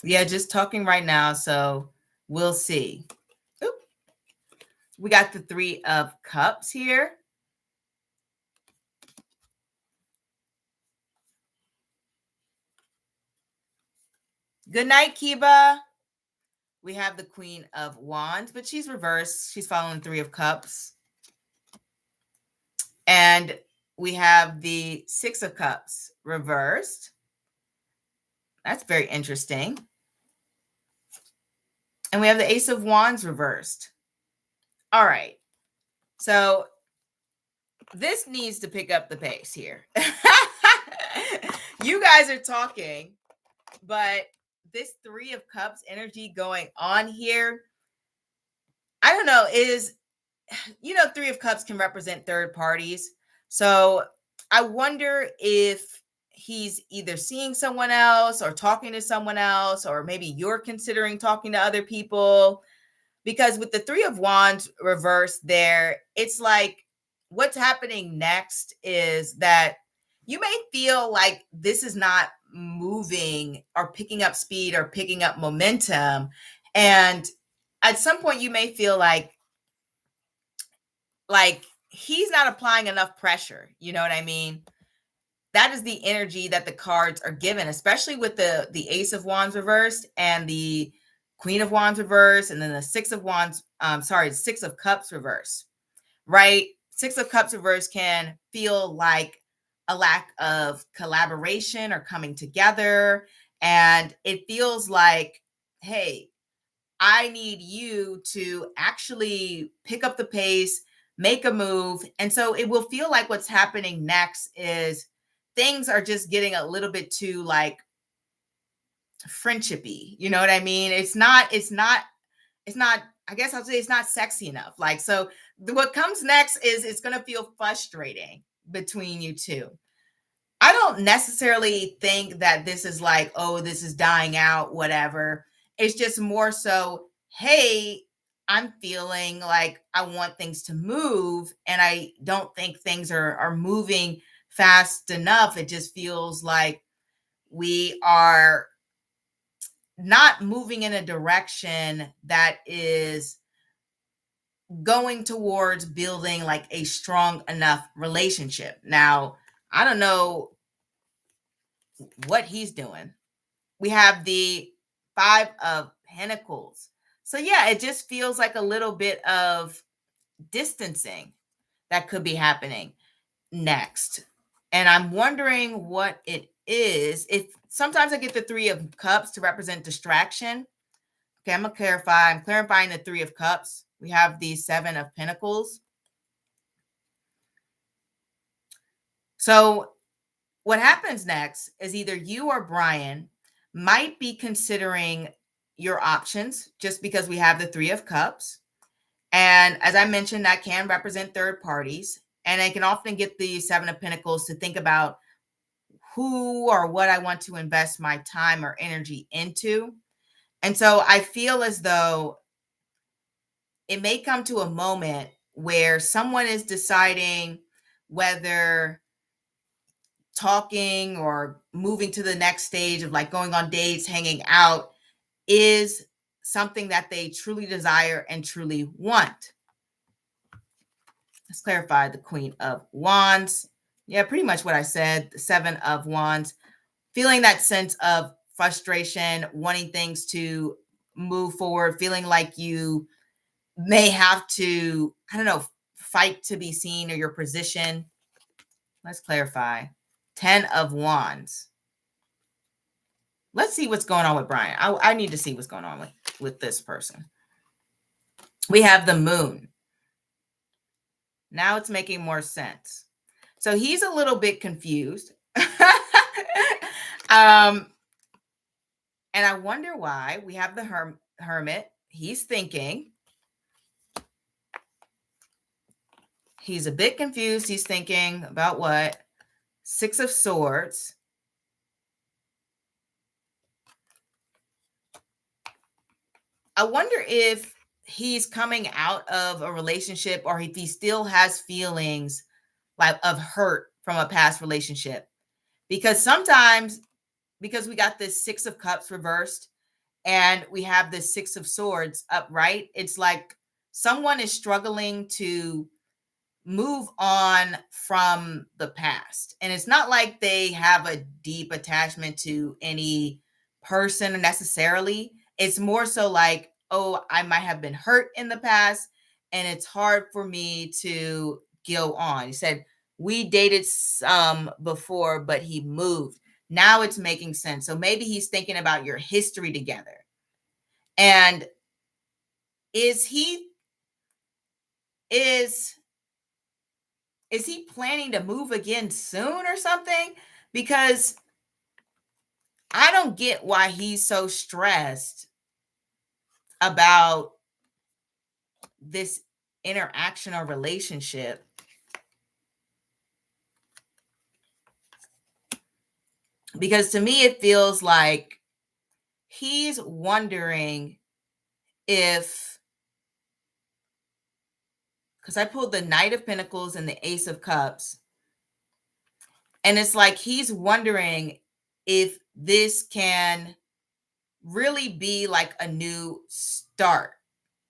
Yeah, just talking right now, so we'll see. Oop. We got the Three of Cups here. Good night, Kiba. We have the Queen of Wands, but she's reversed. She's following Three of Cups. And we have the Six of Cups reversed. That's very interesting. And we have the Ace of Wands reversed. All right. So this needs to pick up the pace here. You guys are talking, but this Three of Cups energy going on here, I don't know, Three of Cups can represent third parties. So I wonder if he's either seeing someone else or talking to someone else, or maybe you're considering talking to other people. Because with the Three of Wands reversed there, it's like what's happening next is that you may feel like this is not moving or picking up speed or picking up momentum. And at some point you may feel like he's not applying enough pressure. You know what I mean? That is the energy that the cards are given, especially with the Ace of Wands reversed and the Queen of Wands reversed, and then the Six of Wands, Six of Cups reversed, right? Six of Cups reversed can feel like a lack of collaboration or coming together. And it feels like, hey, I need you to actually pick up the pace, make a move. And so it will feel like what's happening next is things are just getting a little bit too like friendshipy. You know what I mean? It's not, I guess I'll say it's not sexy enough. Like, so what comes next is it's going to feel frustrating between you two. I don't necessarily think that this is like, oh, this is dying out, whatever. It's just more so, hey, I'm feeling like I want things to move, and I don't think things are moving fast enough. It just feels like we are not moving in a direction that is going towards building like a strong enough relationship. Now, I don't know what he's doing. We have the 5 of Pentacles. So yeah, it just feels like a little bit of distancing that could be happening next. And I'm wondering what it is. If sometimes I get the 3 of Cups to represent distraction. Okay, I'm gonna clarify. I'm clarifying the 3 of Cups. We have the 7 of Pentacles. So what happens next is either you or Brian might be considering your options just because we have the 3 of Cups. And as I mentioned, that can represent third parties. And I can often get the 7 of Pentacles to think about who or what I want to invest my time or energy into. And so I feel as though it may come to a moment where someone is deciding whether talking or moving to the next stage of like going on dates, hanging out is something that they truly desire and truly want. Let's clarify the Queen of Wands. Yeah, pretty much what I said. The 7 of Wands. Feeling that sense of frustration, wanting things to move forward, feeling like you may have to, I don't know, fight to be seen or your position. Let's clarify. 10 of Wands. Let's see what's going on with Brian. I need to see what's going on with this person. We have the Moon. Now it's making more sense. So he's a little bit confused. And I wonder why. We have the Hermit. He's thinking. He's a bit confused. He's thinking about what? 6 of Swords. I wonder if he's coming out of a relationship or if he still has feelings like of hurt from a past relationship. Because sometimes, because we got this 6 of Cups reversed and we have this 6 of Swords upright, it's like someone is struggling to move on from the past. And it's not like they have a deep attachment to any person necessarily. It's more so like, oh, I might have been hurt in the past and it's hard for me to go on. He said, we dated some before, but he moved. Now it's making sense. So maybe he's thinking about your history together. And is he planning to move again soon or something? Because I don't get why he's so stressed about this interaction or relationship. Because to me, it feels like he's wondering if, because I pulled the Knight of Pentacles and the Ace of Cups. And it's like he's wondering if this can really be like a new start,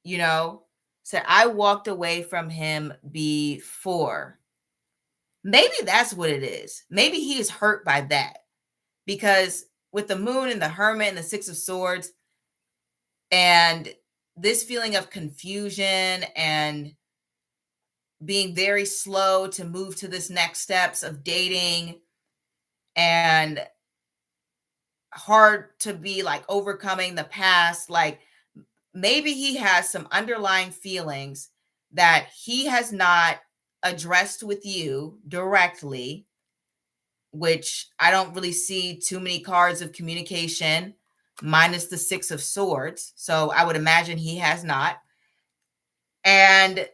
you know? So I walked away from him before. Maybe that's what it is. Maybe he is hurt by that. Because with the Moon and the Hermit and the 6 of Swords and this feeling of confusion and being very slow to move to this next steps of dating and hard to be like overcoming the past, like maybe he has some underlying feelings that he has not addressed with you directly, which I don't really see too many cards of communication minus the 6 of Swords. So I would imagine he has not. And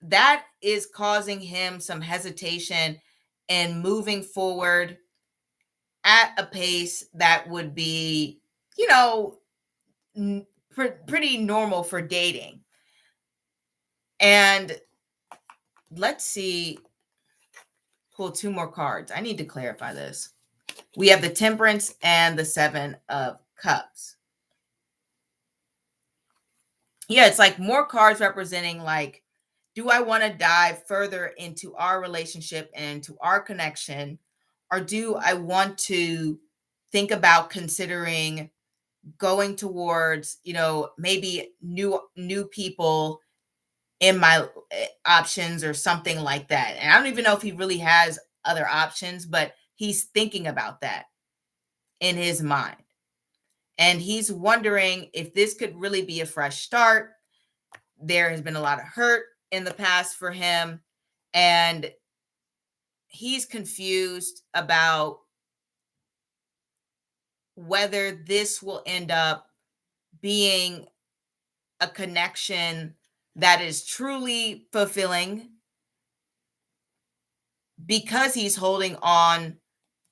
that is causing him some hesitation in moving forward at a pace that would be, you know, pretty normal for dating. And let's see, pull two more cards. I need to clarify this. We have the Temperance and the Seven of Cups. Yeah, it's like more cards representing like, do I want to dive further into our relationship and to our connection? Or do I want to think about considering going towards, maybe new people in my options or something like that? And I don't even know if he really has other options, but he's thinking about that in his mind. And he's wondering if this could really be a fresh start. There has been a lot of hurt in the past for him, and he's confused about whether this will end up being a connection that is truly fulfilling, because he's holding on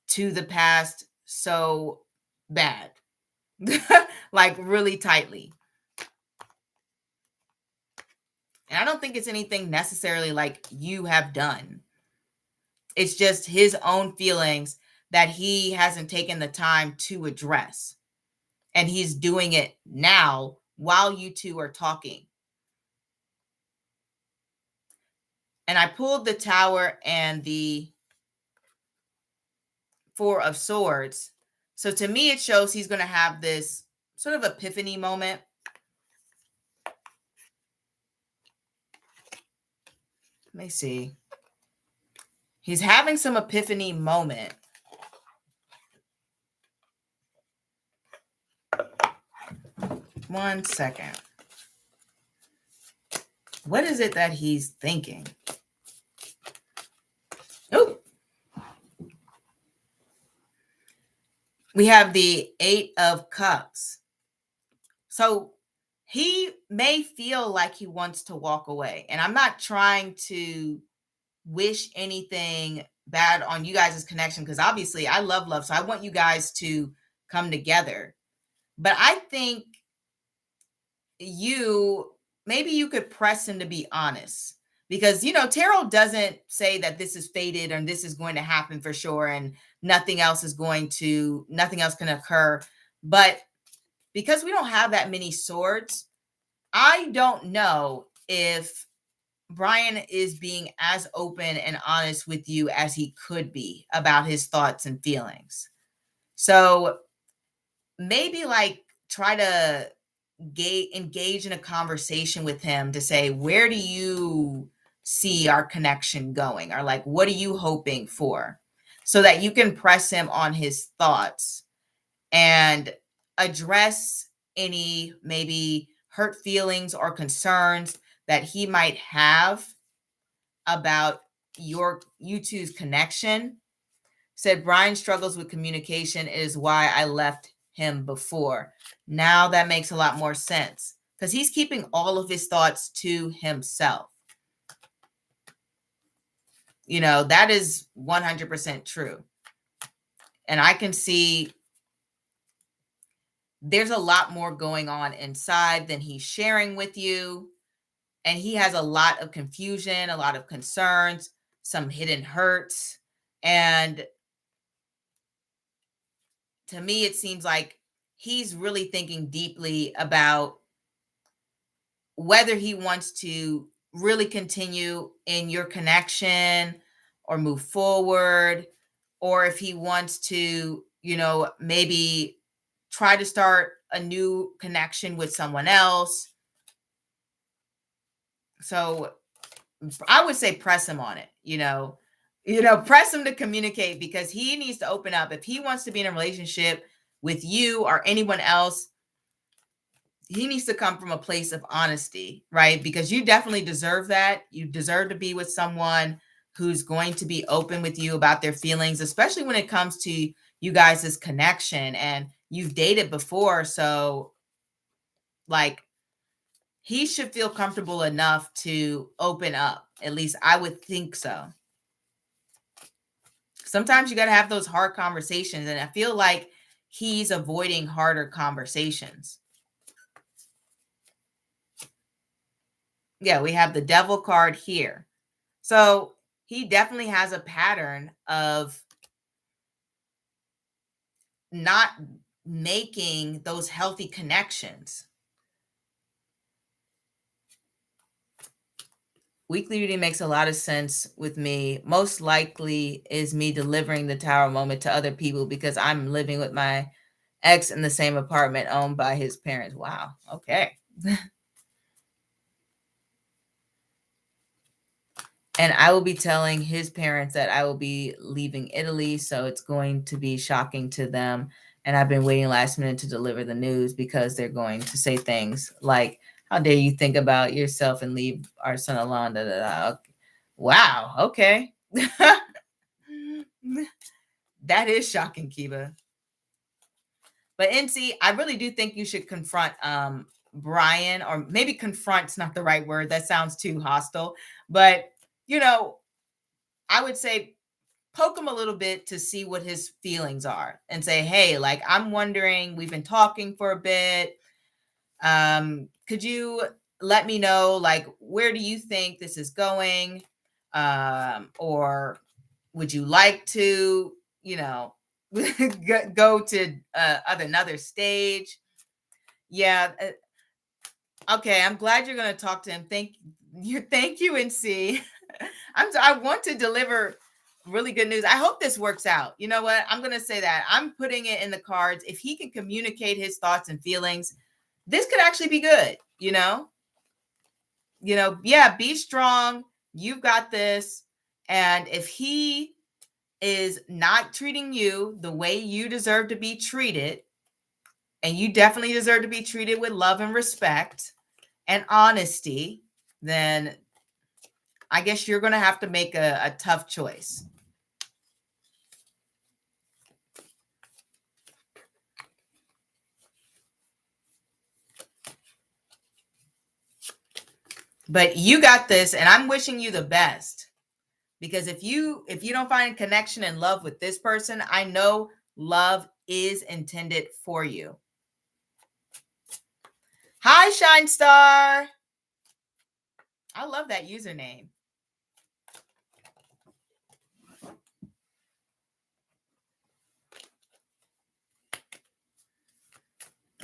to the past so bad, like really tightly. And I don't think it's anything necessarily like you have done. It's just his own feelings that he hasn't taken the time to address. And he's doing it now while you two are talking. And I pulled the Tower and the Four of Swords. So to me, it shows he's going to have this sort of epiphany moment. Let me see. He's having some epiphany moment. One second. What is it that he's thinking? Oh, we have the Eight of Cups. So he may feel like he wants to walk away. And I'm not trying to wish anything bad on you guys' connection, because obviously I love love. So I want you guys to come together. But I think maybe you could press him to be honest, because tarot doesn't say that this is fated and this is going to happen for sure and nothing else can occur. But because we don't have that many swords, I don't know if Brian is being as open and honest with you as he could be about his thoughts and feelings. So maybe like try to engage in a conversation with him to say, where do you see our connection going? Or like, what are you hoping for? So that you can press him on his thoughts and address any maybe hurt feelings or concerns that he might have about you two's connection. Said Brian struggles with communication is why I left him before. Now that makes a lot more sense, because he's keeping all of his thoughts to himself. That is 100% true. And I can see there's a lot more going on inside than he's sharing with you. And he has a lot of confusion, a lot of concerns, some hidden hurts. And to me, it seems like he's really thinking deeply about whether he wants to really continue in your connection or move forward, or if he wants to, maybe try to start a new connection with someone else. So I would say press him on it, press him to communicate, because he needs to open up. If he wants to be in a relationship with you or anyone else, he needs to come from a place of honesty, right? Because you definitely deserve that. You deserve to be with someone who's going to be open with you about their feelings, especially when it comes to you guys' connection. And you've dated before, so like he should feel comfortable enough to open up. At least I would think so. Sometimes you got to have those hard conversations, and I feel like he's avoiding harder conversations. Yeah, we have the devil card here. So he definitely has a pattern of not making those healthy connections. Weekly reading makes a lot of sense with me. Most likely is me delivering the tower moment to other people because I'm living with my ex in the same apartment owned by his parents. Wow. Okay. And I will be telling his parents that I will be leaving Italy. So it's going to be shocking to them. And I've been waiting last minute to deliver the news because they're going to say things like, how dare you think about yourself and leave our son alone? Da, da, da. Wow. Okay. That is shocking, Kiba. But NC, I really do think you should confront Brian, or maybe confront's not the right word. That sounds too hostile. But, you know, I would say poke him a little bit to see what his feelings are and say, hey, like, I'm wondering, we've been talking for a bit. Could you let me know, like, where do you think this is going? Or would you like to, you know, go to another stage? Yeah. Okay. I'm glad you're going to talk to him. Thank you, and see. I want to deliver really good news. I hope this works out. You know what? I'm going to say that. I'm putting it in the cards. If he can communicate his thoughts and feelings, this could actually be good, you know? Yeah, be strong. You've got this. And if he is not treating you the way you deserve to be treated, and you definitely deserve to be treated with love and respect and honesty, then I guess you're going to have to make a tough choice. But you got this, and I'm wishing you the best. Because if you don't find connection and love with this person, I know love is intended for you. Hi, Shine Star. I love that username.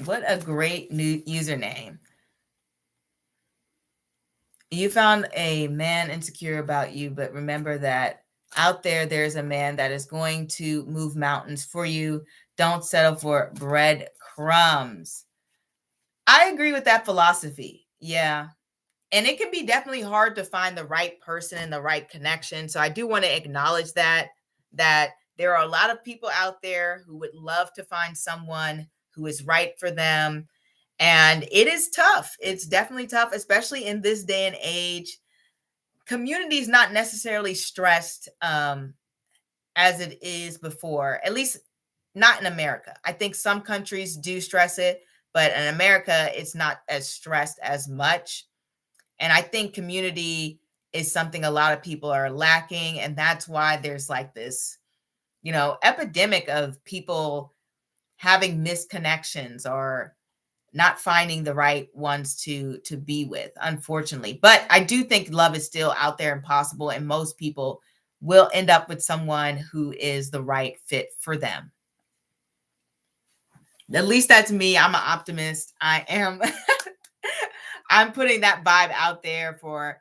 What a great new username. You found a man insecure about you, but remember that out there's a man that is going to move mountains for you. Don't settle for breadcrumbs. I agree with that philosophy. Yeah. And it can be definitely hard to find the right person and the right connection. So I do want to acknowledge that there are a lot of people out there who would love to find someone who is right for them. And it is tough. It's definitely tough, especially in this day and age. Community is not necessarily stressed as it is before, at least not in America. I think some countries do stress it, but in America, it's not as stressed as much. And I think community is something a lot of people are lacking. And that's why there's like this, epidemic of people having misconnections or not finding the right ones to be with, unfortunately. But I do think love is still out there and possible, and most people will end up with someone who is the right fit for them. At least that's me. I'm an optimist. I am. I'm putting that vibe out there for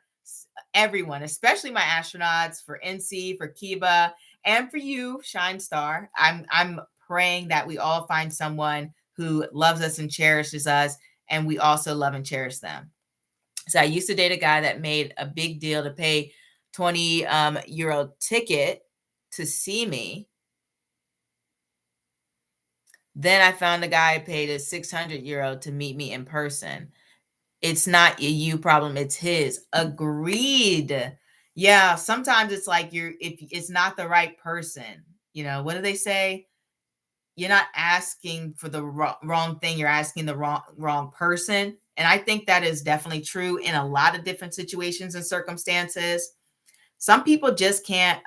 everyone, especially my astronauts, for NC, for Kiba, and for you, Shine Star. I'm praying that we all find someone who loves us and cherishes us, and we also love and cherish them. So I used to date a guy that made a big deal to pay 20 euro ticket to see me. Then I found a guy who paid a 600 euro to meet me in person. It's not a you problem, it's his. Agreed. Yeah, sometimes it's like if it's not the right person. What do they say? You're not asking for the wrong thing, you're asking the wrong person. And I think that is definitely true in a lot of different situations and circumstances. Some people just can't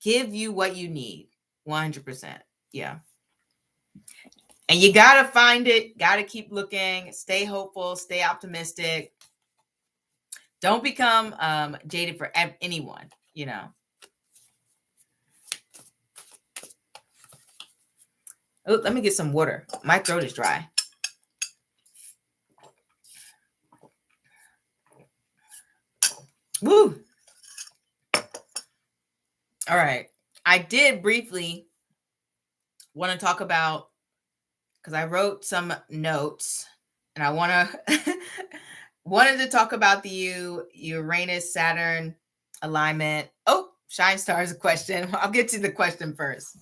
give you what you need. 100%. Yeah. And you got to find it, got to keep looking, stay hopeful, stay optimistic. Don't become jaded for anyone, you know. Oh, let me get some water. My throat is dry. Woo. All right. I did briefly want to talk about, because I wrote some notes and I wanted to talk about the Uranus Saturn alignment. Oh, Shine Star is a question. I'll get to the question first.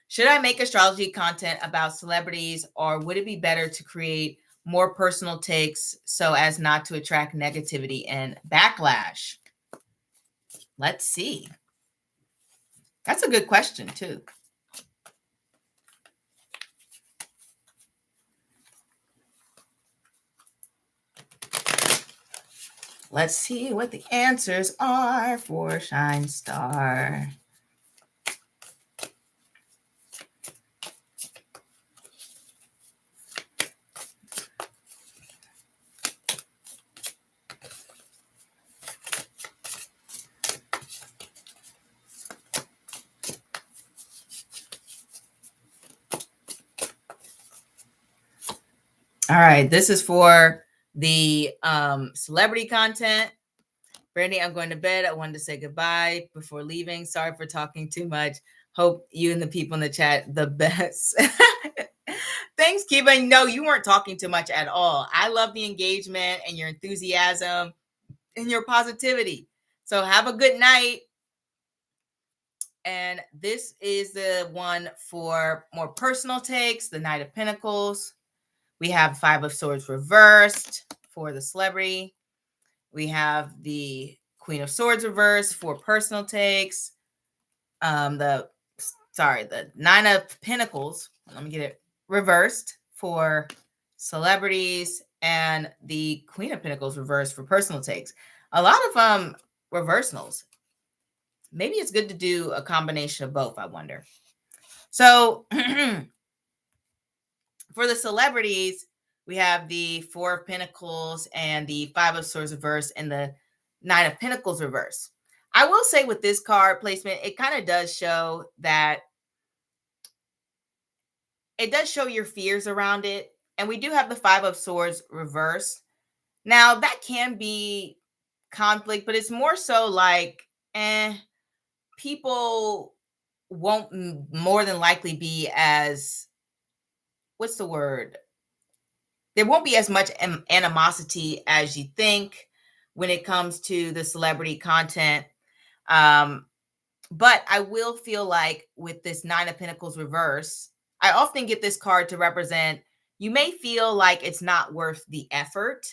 Should I make astrology content about celebrities, or would it be better to create more personal takes so as not to attract negativity and backlash? Let's see. That's a good question, too. Let's see what the answers are for Shine Star. All right, this is for the celebrity content. Brandy, I'm going to bed. I wanted to say goodbye before leaving. Sorry for talking too much. Hope you and the people in the chat the best. Thanks, Kiba. No, you weren't talking too much at all. I love the engagement and your enthusiasm and your positivity. So have a good night. And this is the one for more personal takes, the Knight of Pentacles. We have Five of Swords reversed for the celebrity. We have the Queen of Swords reversed for personal takes. The Nine of Pentacles. Let me get it reversed for celebrities, and the Queen of Pentacles reversed for personal takes. A lot of reversals. Maybe it's good to do a combination of both, I wonder. So for the celebrities, we have the Four of Pentacles and the Five of Swords reverse and the Nine of Pentacles reverse. I will say with this card placement, it kind of does show that it does show your fears around it. And we do have the Five of Swords reverse. Now, that can be conflict, but it's more so like, people won't more than likely be as, what's the word? There won't be as much animosity as you think when it comes to the celebrity content. But I will feel like with this Nine of Pentacles reverse, I often get this card to represent, you may feel like it's not worth the effort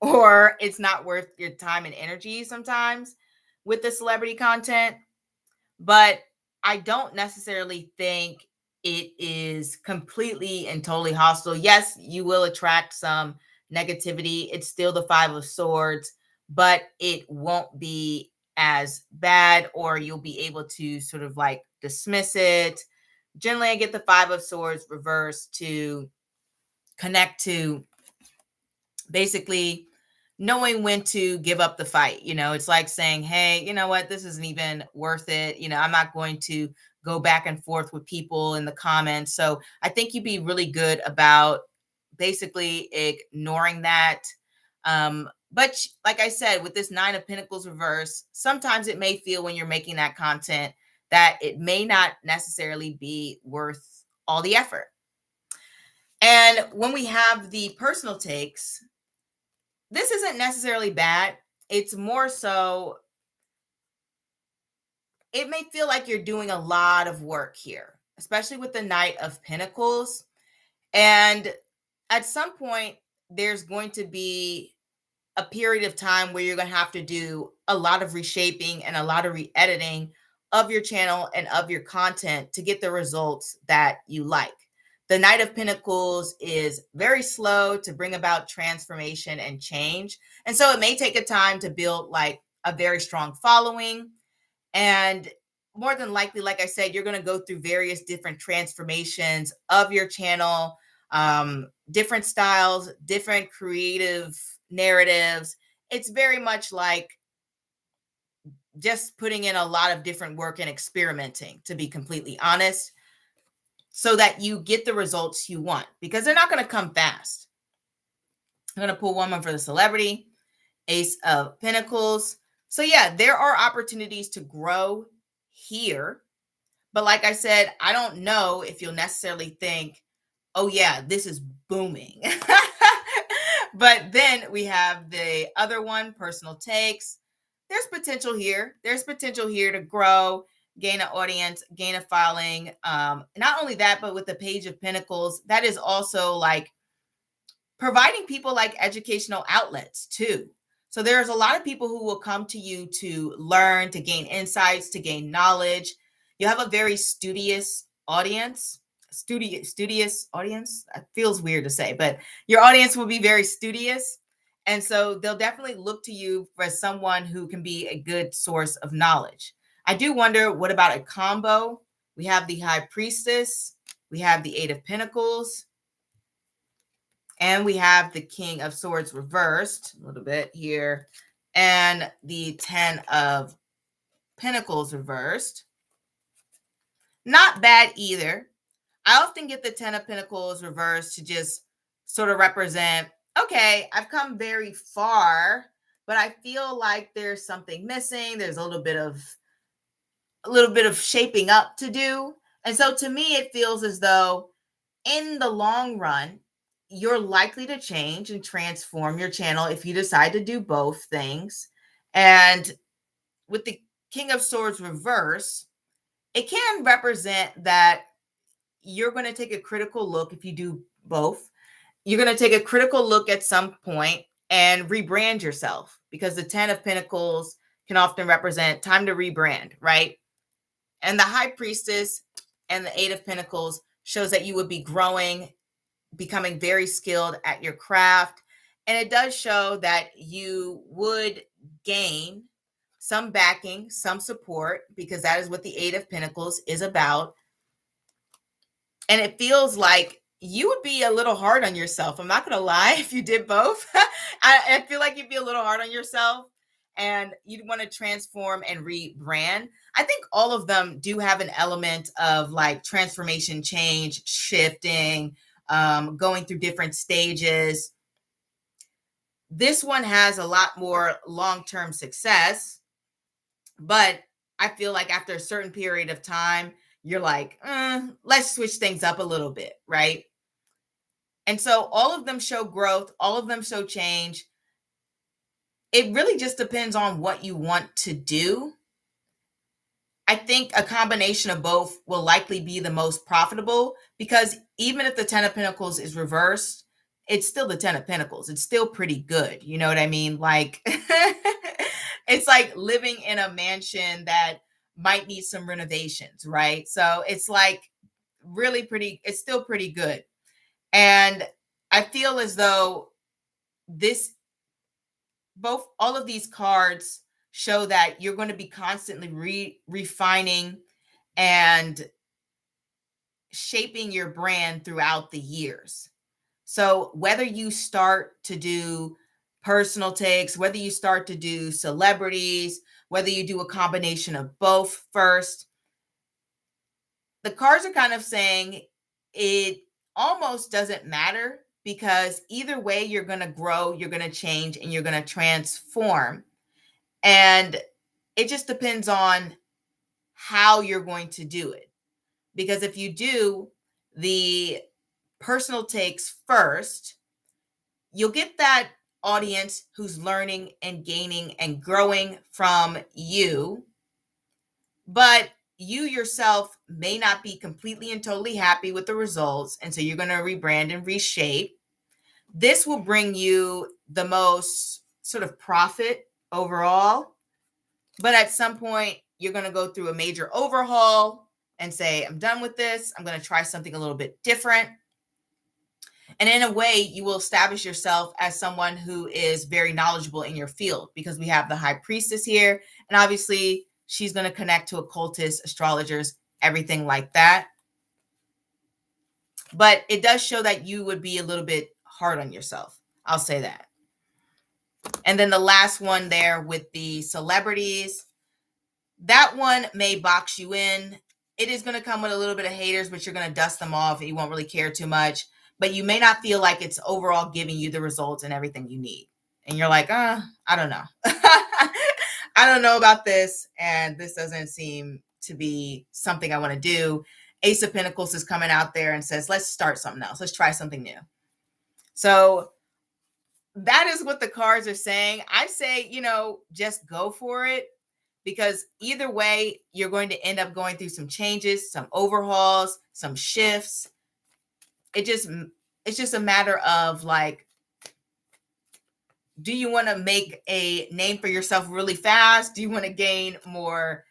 or it's not worth your time and energy sometimes with the celebrity content. But I don't necessarily think it is completely and totally hostile. Yes, you will attract some negativity. It's still the Five of Swords, but it won't be as bad, or you'll be able to sort of like dismiss it. Generally, I get the Five of Swords reversed to connect to basically knowing when to give up the fight. It's like saying, hey, you know what, this isn't even worth it. I'm not going to go back and forth with people in the comments. So I think you'd be really good about basically ignoring that. But like I said, with this Nine of Pentacles reverse, sometimes it may feel when you're making that content that it may not necessarily be worth all the effort. And when we have the personal takes, this isn't necessarily bad. It's more so, it may feel like you're doing a lot of work here, especially with the Knight of Pentacles. And at some point, there's going to be a period of time where you're going to have to do a lot of reshaping and a lot of re-editing of your channel and of your content to get the results that you like. The Knight of Pentacles is very slow to bring about transformation and change. And so it may take a time to build like a very strong following. And more than likely, like I said, you're going to go through various different transformations of your channel, different styles, different creative narratives. It's very much like just putting in a lot of different work and experimenting, to be completely honest, so that you get the results you want, because they're not going to come fast. I'm going to pull one more for the celebrity, Ace of Pentacles. So yeah, there are opportunities to grow here. But like I said, I don't know if you'll necessarily think, oh yeah, this is booming. But then we have the other one, personal takes. There's potential here. There's potential here to grow, gain an audience, gain a following. Not only that, but with the Page of Pentacles, that is also like providing people like educational outlets too. So there's a lot of people who will come to you to learn, to gain insights, to gain knowledge. You have a very studious audience. Studious audience. It feels weird to say, but your audience will be very studious. And so they'll definitely look to you for someone who can be a good source of knowledge. I do wonder, what about a combo? We have the High Priestess. We have the Eight of Pentacles. And we have the King of Swords reversed a little bit here. And the 10 of Pentacles reversed. Not bad either. I often get the 10 of Pentacles reversed to just sort of represent, okay, I've come very far, but I feel like there's something missing. There's a little bit of shaping up to do. And so to me, it feels as though in the long run, you're likely to change and transform your channel if you decide to do both things. And with the King of Swords reverse, it can represent that you're going to take a critical look. If you do both, you're going to take a critical look at some point and rebrand yourself, because the 10 of Pentacles can often represent time to rebrand, right? And the High Priestess and the 8 of Pentacles shows that you would be growing, becoming very skilled at your craft. And it does show that you would gain some backing, some support, because that is what the 8 of Pentacles is about. And it feels like you would be a little hard on yourself. I'm not going to lie, if you did both. I feel like you'd be a little hard on yourself and you'd want to transform and rebrand. I think all of them do have an element of like transformation, change, shifting, going through different stages. This one has a lot more long-term success, but I feel like after a certain period of time, you're like, let's switch things up a little bit, right? And so all of them show growth. All of them show change. It really just depends on what you want to do. I think a combination of both will likely be the most profitable, because even if the 10 of Pentacles is reversed, it's still the 10 of Pentacles. It's still pretty good. You know what I mean? Like, it's like living in a mansion that might need some renovations, right? So it's like really pretty, it's still pretty good. And I feel as though all of these cards show that you're going to be constantly refining and shaping your brand throughout the years. So whether you start to do personal takes, whether you start to do celebrities, whether you do a combination of both first, the cards are kind of saying it almost doesn't matter, because either way, you're going to grow, you're going to change, and you're going to transform. And it just depends on how you're going to do it. Because if you do the personal takes first, you'll get that audience who's learning and gaining and growing from you. But you yourself may not be completely and totally happy with the results. And so you're going to rebrand and reshape. This will bring you the most sort of profit overall. But at some point, you're going to go through a major overhaul and say, I'm done with this. I'm going to try something a little bit different. And in a way, you will establish yourself as someone who is very knowledgeable in your field, because we have the High Priestess here. And obviously, She's going to connect to occultists, astrologers, everything like that. But it does show that you would be a little bit hard on yourself. I'll say that. And then the last one there with the celebrities, that one may box you in. It is going to come with a little bit of haters, but you're going to dust them off. You won't really care too much. But you may not feel like it's overall giving you the results and everything you need. And you're like, I don't know. I don't know about this. And this doesn't seem to be something I want to do. Ace of Pentacles is coming out there and says, let's start something else. Let's try something new. So that is what the cards are saying. I say, just go for it, because either way, you're going to end up going through some changes, some overhauls, some shifts. It's just a matter of like, do you want to make a name for yourself really fast? Do you want to gain more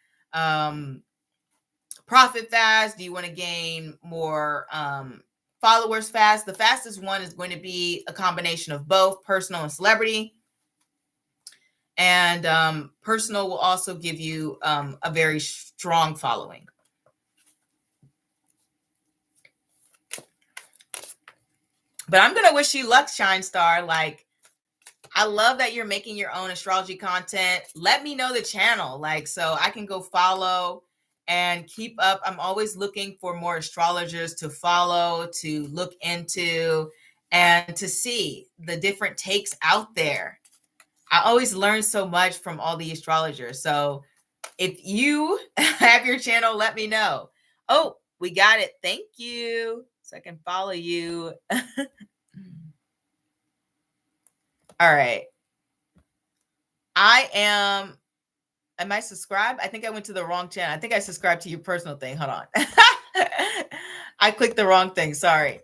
profit fast? Do you want to gain more followers fast? The fastest one is going to be a combination of both personal and celebrity. And personal will also give you a very strong following. But I'm going to wish you luck, Shine Star. Like, I love that you're making your own astrology content. Let me know the channel, so I can go follow and keep up. I'm always looking for more astrologers to follow, to look into, and to see the different takes out there. I always learn so much from all the astrologers. So if you have your channel, let me know. Oh, we got it. Thank you. So I can follow you. All right. Am I subscribed? I think I went to the wrong channel. I think I subscribed to your personal thing. Hold on. I clicked the wrong thing. Sorry.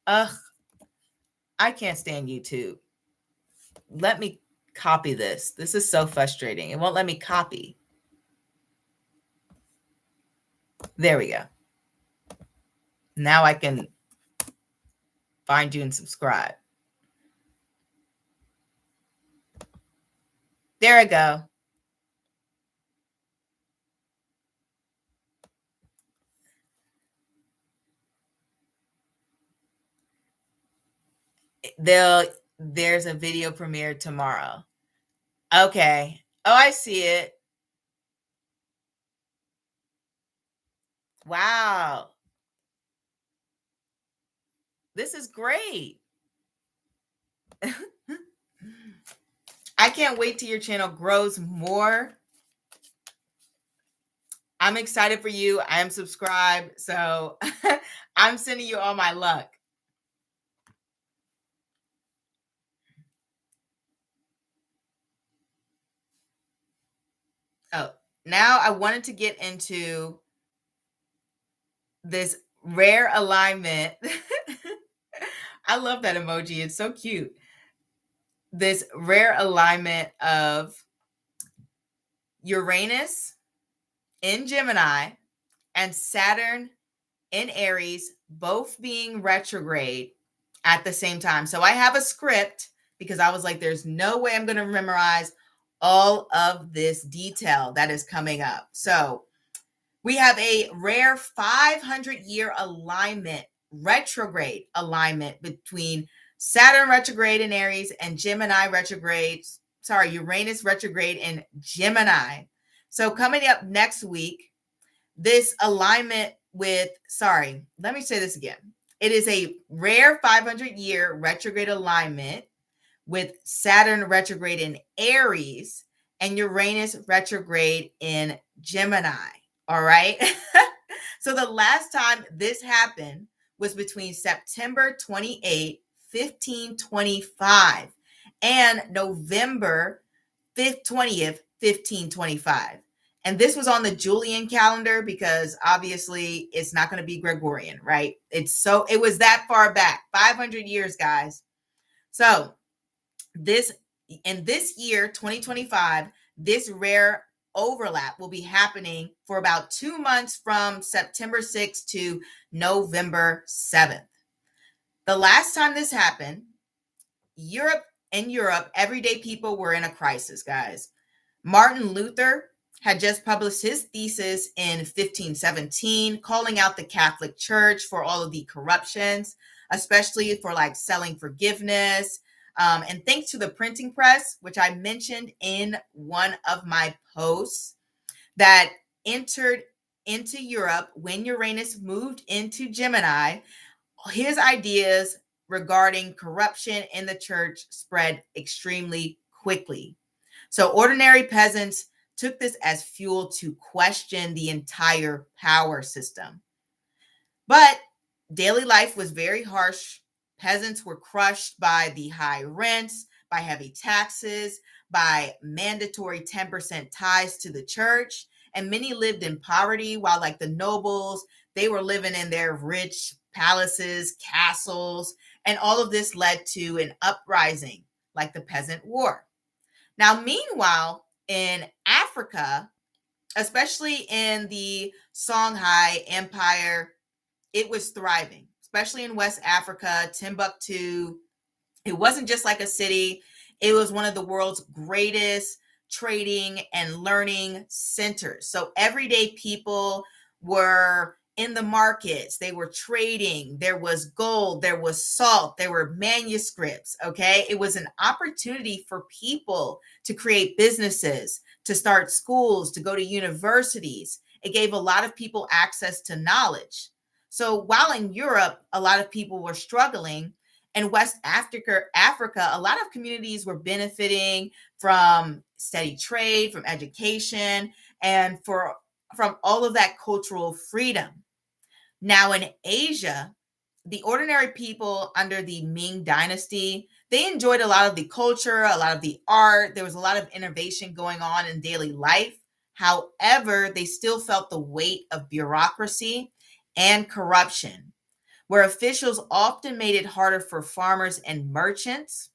Ugh. I can't stand YouTube. Let me copy this. This is so frustrating. It won't let me copy. There we go. Now I can find you and subscribe. There I go. There's a video premiere tomorrow. Okay. Oh, I see it. Wow. This is great. I can't wait till your channel grows more. I'm excited for you. I am subscribed. So I'm sending you all my luck. Oh, now I wanted to get into this rare alignment. I love that emoji. It's so cute. This rare alignment of Uranus in Gemini and Saturn in Aries, both being retrograde at the same time. So I have a script because I was like, there's no way I'm going to memorize all of this detail that is coming up. So we have a rare 500-year alignment, retrograde alignment between Saturn retrograde in Aries and Uranus retrograde in Gemini. So coming up next week, this alignment let me say this again. It is a rare 500-year retrograde alignment with Saturn retrograde in Aries and Uranus retrograde in Gemini. All right. So the last time this happened was between September 28, 1525 and November 20th, 1525. And this was on the Julian calendar because obviously it's not going to be Gregorian, right? It was that far back, 500 years, guys. So this year, 2025, this rare overlap will be happening for about 2 months from September 6th to November 7th. The last time this happened, Europe, everyday people were in a crisis, guys. Martin Luther had just published his thesis in 1517, calling out the Catholic Church for all of the corruptions, especially for like selling forgiveness. And thanks to the printing press, which I mentioned in one of my posts, that entered into Europe when Uranus moved into Gemini, his ideas regarding corruption in the church spread extremely quickly. So ordinary peasants took this as fuel to question the entire power system. But daily life was very harsh. Peasants were crushed by the high rents, by heavy taxes, by mandatory 10% ties to the church. And many lived in poverty, while like the nobles, they were living in their rich palaces, castles, and all of this led to an uprising like the Peasant War. Now, meanwhile, in Africa, especially in the Songhai Empire, it was thriving, especially in West Africa, Timbuktu. It wasn't just like a city, it was one of the world's greatest trading and learning centers. So everyday people were in the markets, they were trading, there was gold, there was salt, there were manuscripts. Okay, it was an opportunity for people to create businesses, to start schools, to go to universities. It gave a lot of people access to knowledge. So while in Europe a lot of people were struggling, in West Africa, a lot of communities were benefiting from steady trade, from education, and from all of that cultural freedom. Now in Asia, the ordinary people under the Ming Dynasty, they enjoyed a lot of the culture, a lot of the art. There was a lot of innovation going on in daily life. However, they still felt the weight of bureaucracy and corruption, where officials often made it harder for farmers and merchants.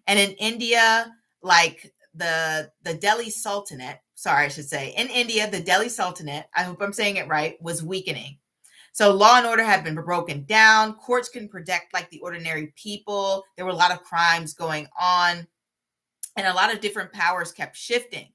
And in India, like the Delhi Sultanate, sorry, I should say, in India, the Delhi Sultanate, I hope I'm saying it right, was weakening. So law and order had been broken down. Courts couldn't protect like the ordinary people. There were a lot of crimes going on, and a lot of different powers kept shifting.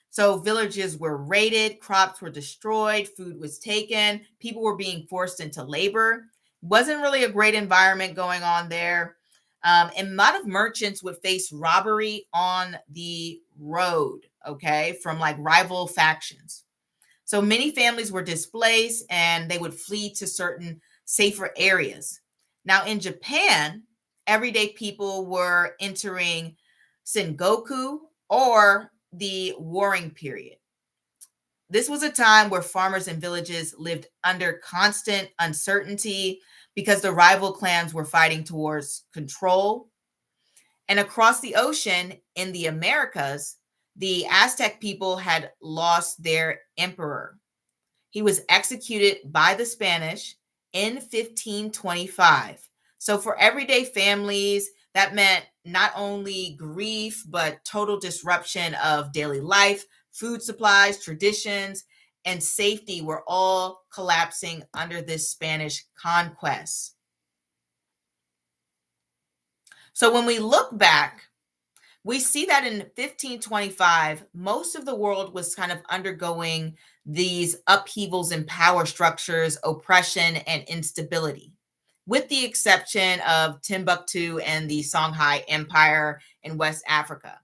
So villages were raided, crops were destroyed, food was taken, people were being forced into labor. Wasn't really a great environment going on there. And a lot of merchants would face robbery on the road, okay, from like rival factions. So many families were displaced and they would flee to certain safer areas. Now in Japan, everyday people were entering Sengoku, or the warring period. This was a time where farmers and villages lived under constant uncertainty because the rival clans were fighting towards control. And across the ocean in the Americas, the Aztec people had lost their emperor. He was executed by the Spanish in 1525. So for everyday families, that meant not only grief, but total disruption of daily life, food supplies, traditions, and safety were all collapsing under this Spanish conquest. So when we look back, we see that in 1525, most of the world was kind of undergoing these upheavals in power structures, oppression, and instability, with the exception of Timbuktu and the Songhai Empire in West Africa.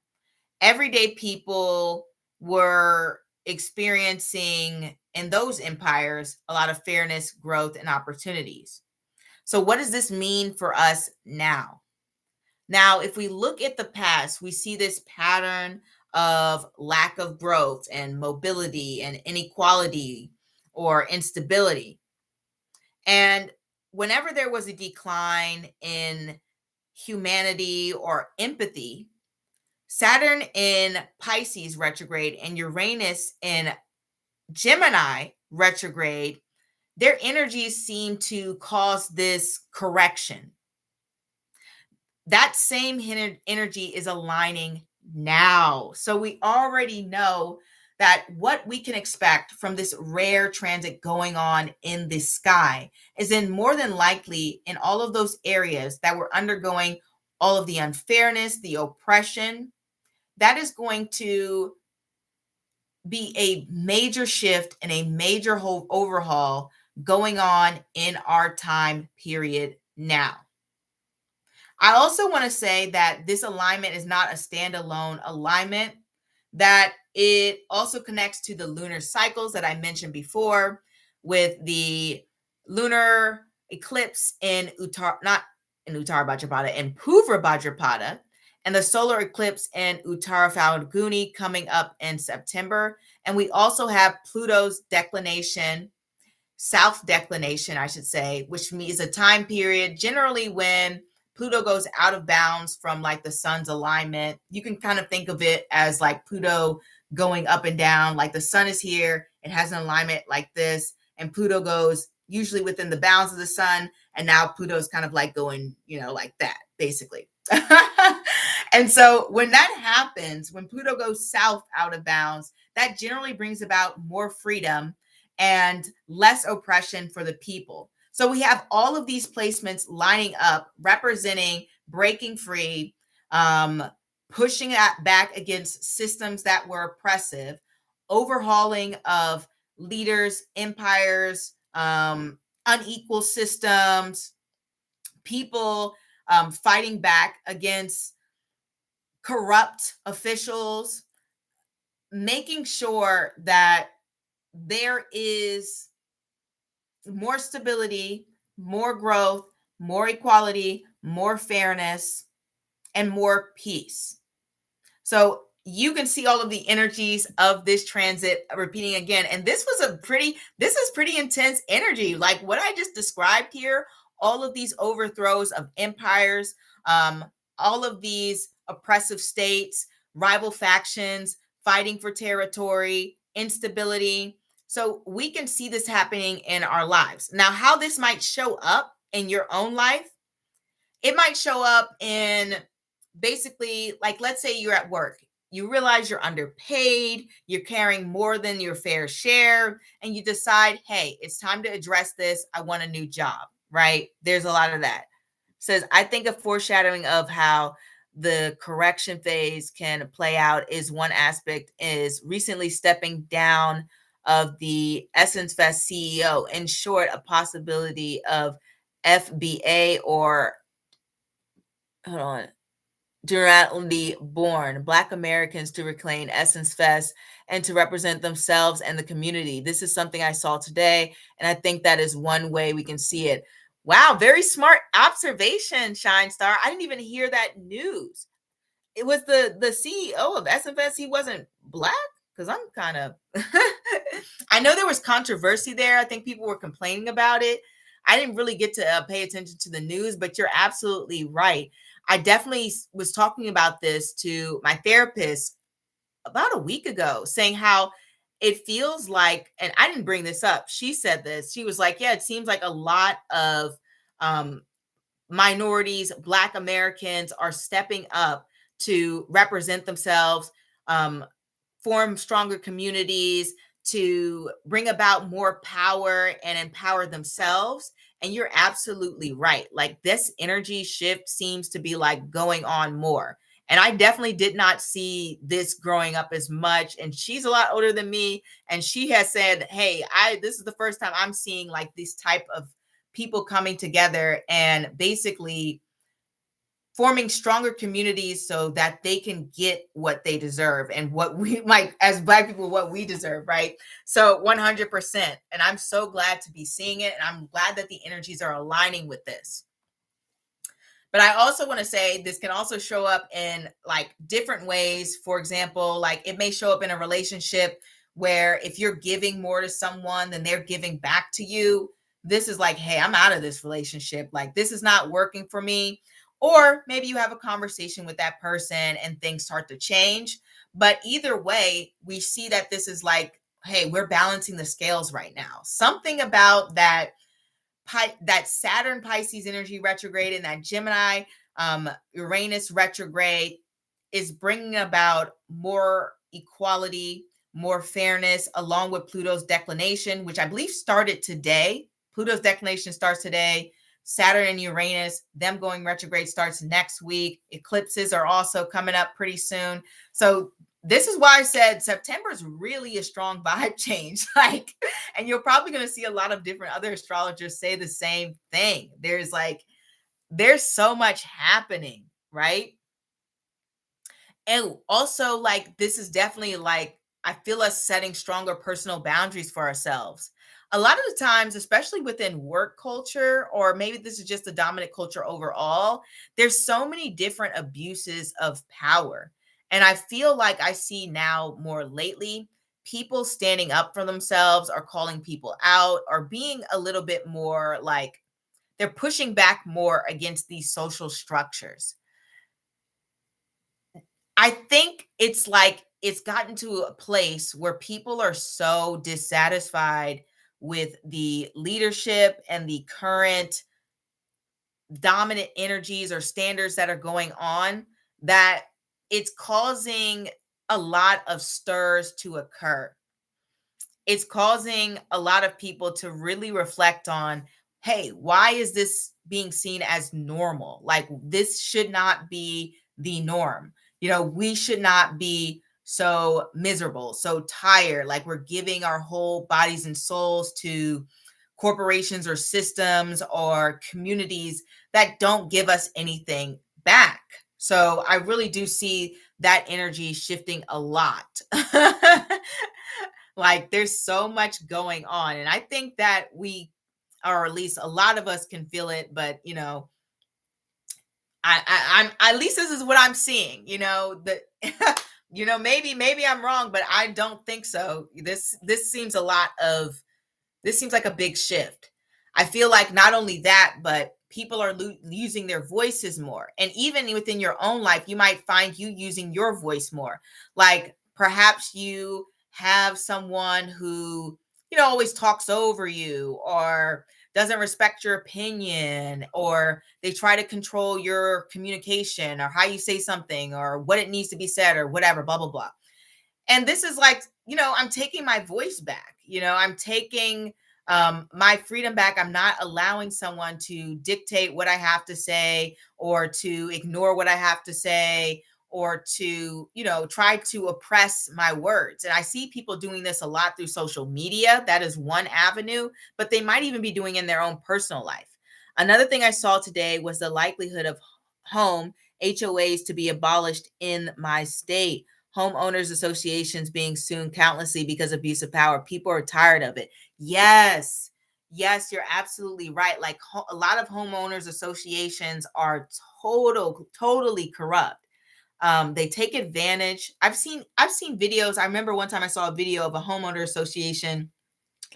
Everyday people were experiencing in those empires a lot of fairness, growth, and opportunities. So, what does this mean for us now? Now, if we look at the past, we see this pattern of lack of growth and mobility and inequality or instability. And whenever there was a decline in humanity or empathy, Saturn in Pisces retrograde and Uranus in Gemini retrograde, their energies seem to cause this correction. That same energy is aligning now. So we already know that what we can expect from this rare transit going on in the sky is in more than likely in all of those areas that we're undergoing all of the unfairness, the oppression, that is going to be a major shift and a major whole overhaul going on in our time period now. I also want to say that this alignment is not a standalone alignment, that it also connects to the lunar cycles that I mentioned before, with the lunar eclipse in not in Uttara Bhadrapada, in Purva Bhadrapada, and the solar eclipse in Uttara Falguni coming up in September. And we also have Pluto's declination, south declination, I should say, which means a time period generally when Pluto goes out of bounds from like the sun's alignment. You can kind of think of it as like Pluto going up and down, like the sun is here, it has an alignment like this, and Pluto goes usually within the bounds of the sun, and now Pluto's kind of like going, like that, basically. And so when that happens, when Pluto goes south out of bounds, that generally brings about more freedom and less oppression for the people. So we have all of these placements lining up, representing breaking free, pushing back against systems that were oppressive, overhauling of leaders, empires, unequal systems, people fighting back against corrupt officials, making sure that there is more stability, more growth, more equality, more fairness, and more peace. So you can see all of the energies of this transit repeating again. And this is pretty intense energy. Like what I just described here, all of these overthrows of empires, all of these oppressive states, rival factions, fighting for territory, instability. So we can see this happening in our lives. Now, how this might show up in your own life, it might show up in basically, like, let's say you're at work. You realize you're underpaid, you're carrying more than your fair share, and you decide, hey, it's time to address this. I want a new job, right? There's a lot of that. Says, I think a foreshadowing of how the correction phase can play out is one aspect is recently stepping down of the Essence Fest CEO. In short, a possibility of FBA or, hold on, duality born, Black Americans to reclaim Essence Fest and to represent themselves and the community. This is something I saw today, and I think that is one way we can see it. Wow, very smart observation, Shine Star. I didn't even hear that news. It was the CEO of Essence Fest. He wasn't Black? Because I'm kind of, I know there was controversy there. I think people were complaining about it. I didn't really get to pay attention to the news, but you're absolutely right. I definitely was talking about this to my therapist about a week ago, saying how it feels like, and I didn't bring this up. She said this. She was like, yeah, it seems like a lot of minorities, Black Americans are stepping up to represent themselves, form stronger communities, to bring about more power and empower themselves. And you're absolutely right. Like this energy shift seems to be like going on more. And I definitely did not see this growing up as much. And she's a lot older than me. And she has said, hey, this is the first time I'm seeing like this type of people coming together and basically forming stronger communities so that they can get what they deserve and what we, like as Black people, what we deserve, right? So 100%. And I'm so glad to be seeing it. And I'm glad that the energies are aligning with this. But I also want to say this can also show up in like different ways. For example, like it may show up in a relationship where if you're giving more to someone than they're giving back to you, this is like, hey, I'm out of this relationship. Like this is not working for me. Or maybe you have a conversation with that person and things start to change. But either way, we see that this is like, hey, we're balancing the scales right now. Something about that Saturn Pisces energy retrograde and that Gemini Uranus retrograde is bringing about more equality, more fairness, along with Pluto's declination, which I believe started today. Pluto's declination starts today. Saturn and Uranus, them going retrograde starts next week. Eclipses are also coming up pretty soon. So this is why I said September is really a strong vibe change. Like, and you're probably going to see a lot of different other astrologers say the same thing. There's so much happening, right? And also, like, this is definitely like, I feel us setting stronger personal boundaries for ourselves. A lot of the times, especially within work culture, or maybe this is just the dominant culture overall, there's so many different abuses of power. And I feel like I see now more lately people standing up for themselves or calling people out or being a little bit more like they're pushing back more against these social structures. I think it's like it's gotten to a place where people are so dissatisfied with the leadership and the current dominant energies or standards that are going on that it's causing a lot of stirs to occur. It's causing a lot of people to really reflect on, hey, why is this being seen as normal? Like, this should not be the norm. You know, we should not be so miserable, so tired, like we're giving our whole bodies and souls to corporations or systems or communities that don't give us anything back. So I really do see that energy shifting a lot. Like, there's so much going on. And I think that we, or at least a lot of us can feel it, but you know, I'm at least this is what I'm seeing, you know, that you know, maybe I'm wrong, but I don't think so. This seems a lot of this seems like a big shift. I feel like not only that, but people are using their voices more. And even within your own life, you might find you using your voice more. Like, perhaps you have someone who, you know, always talks over you or doesn't respect your opinion, or they try to control your communication or how you say something or what it needs to be said or whatever, blah, blah, blah. And this is like, you know, I'm taking my voice back. You know, I'm taking my freedom back. I'm not allowing someone to dictate what I have to say or to ignore what I have to say or to, you know, try to oppress my words. And I see people doing this a lot through social media. That is one avenue, but they might even be doing in their own personal life. Another thing I saw today was the likelihood of home HOAs to be abolished in my state. Homeowners associations being sued countlessly because of abuse of power. People are tired of it. Yes. Yes, you're absolutely right. Like, a lot of homeowners associations are totally corrupt. They take advantage. I've seen videos. I remember one time I saw a video of a homeowner association,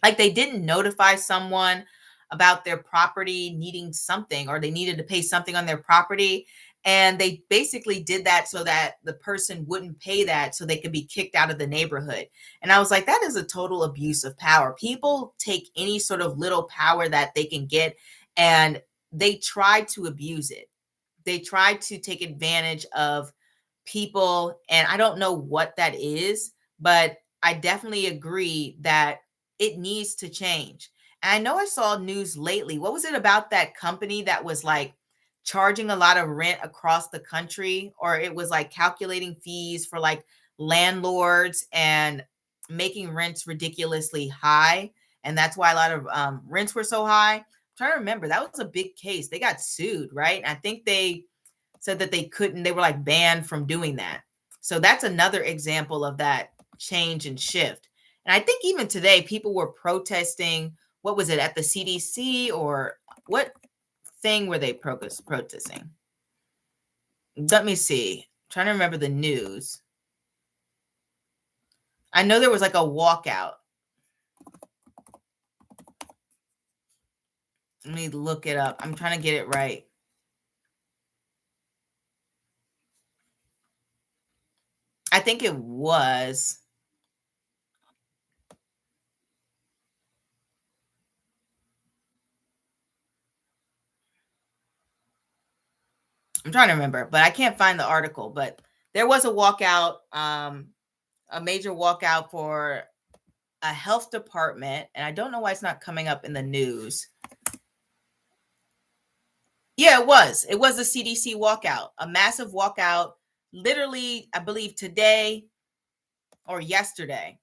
like they didn't notify someone about their property needing something, or they needed to pay something on their property, and they basically did that so that the person wouldn't pay that so they could be kicked out of the neighborhood. And I was like, that is a total abuse of power. People take any sort of little power that they can get, and they try to abuse it. They try to take advantage of people, and I don't know what that is, but I definitely agree that it needs to change. And I know I saw news lately. What was it about that company that was like charging a lot of rent across the country, or it was like calculating fees for like landlords and making rents ridiculously high, and that's why a lot of rents were so high. I'm trying to remember. That was a big case. They got sued, right? And I think they said that they couldn't, they were like banned from doing that. So that's another example of that change and shift. And I think even today, people were protesting. What was it, at the CDC, or what thing were they protesting? Let me see. I'm trying to remember the news. I know there was like a walkout. Let me look it up. I'm trying to get it right. I think it was. I'm trying to remember, but I can't find the article. But there was a walkout, a major walkout for a health department, and I don't know why it's not coming up in the news. Yeah, it was. It was the CDC walkout, a massive walkout. Literally, I believe today, or yesterday,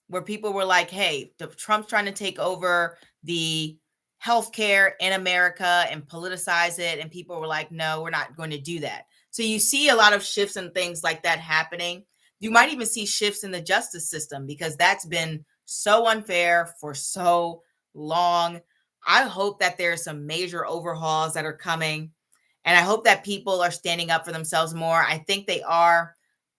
where people were like, hey, Trump's trying to take over the healthcare in America and politicize it. And people were like, no, we're not going to do that. So you see a lot of shifts and things like that happening. You might even see shifts in the justice system because that's been so unfair for so long. I hope that there's some major overhauls that are coming. And I hope that people are standing up for themselves more. I think they are.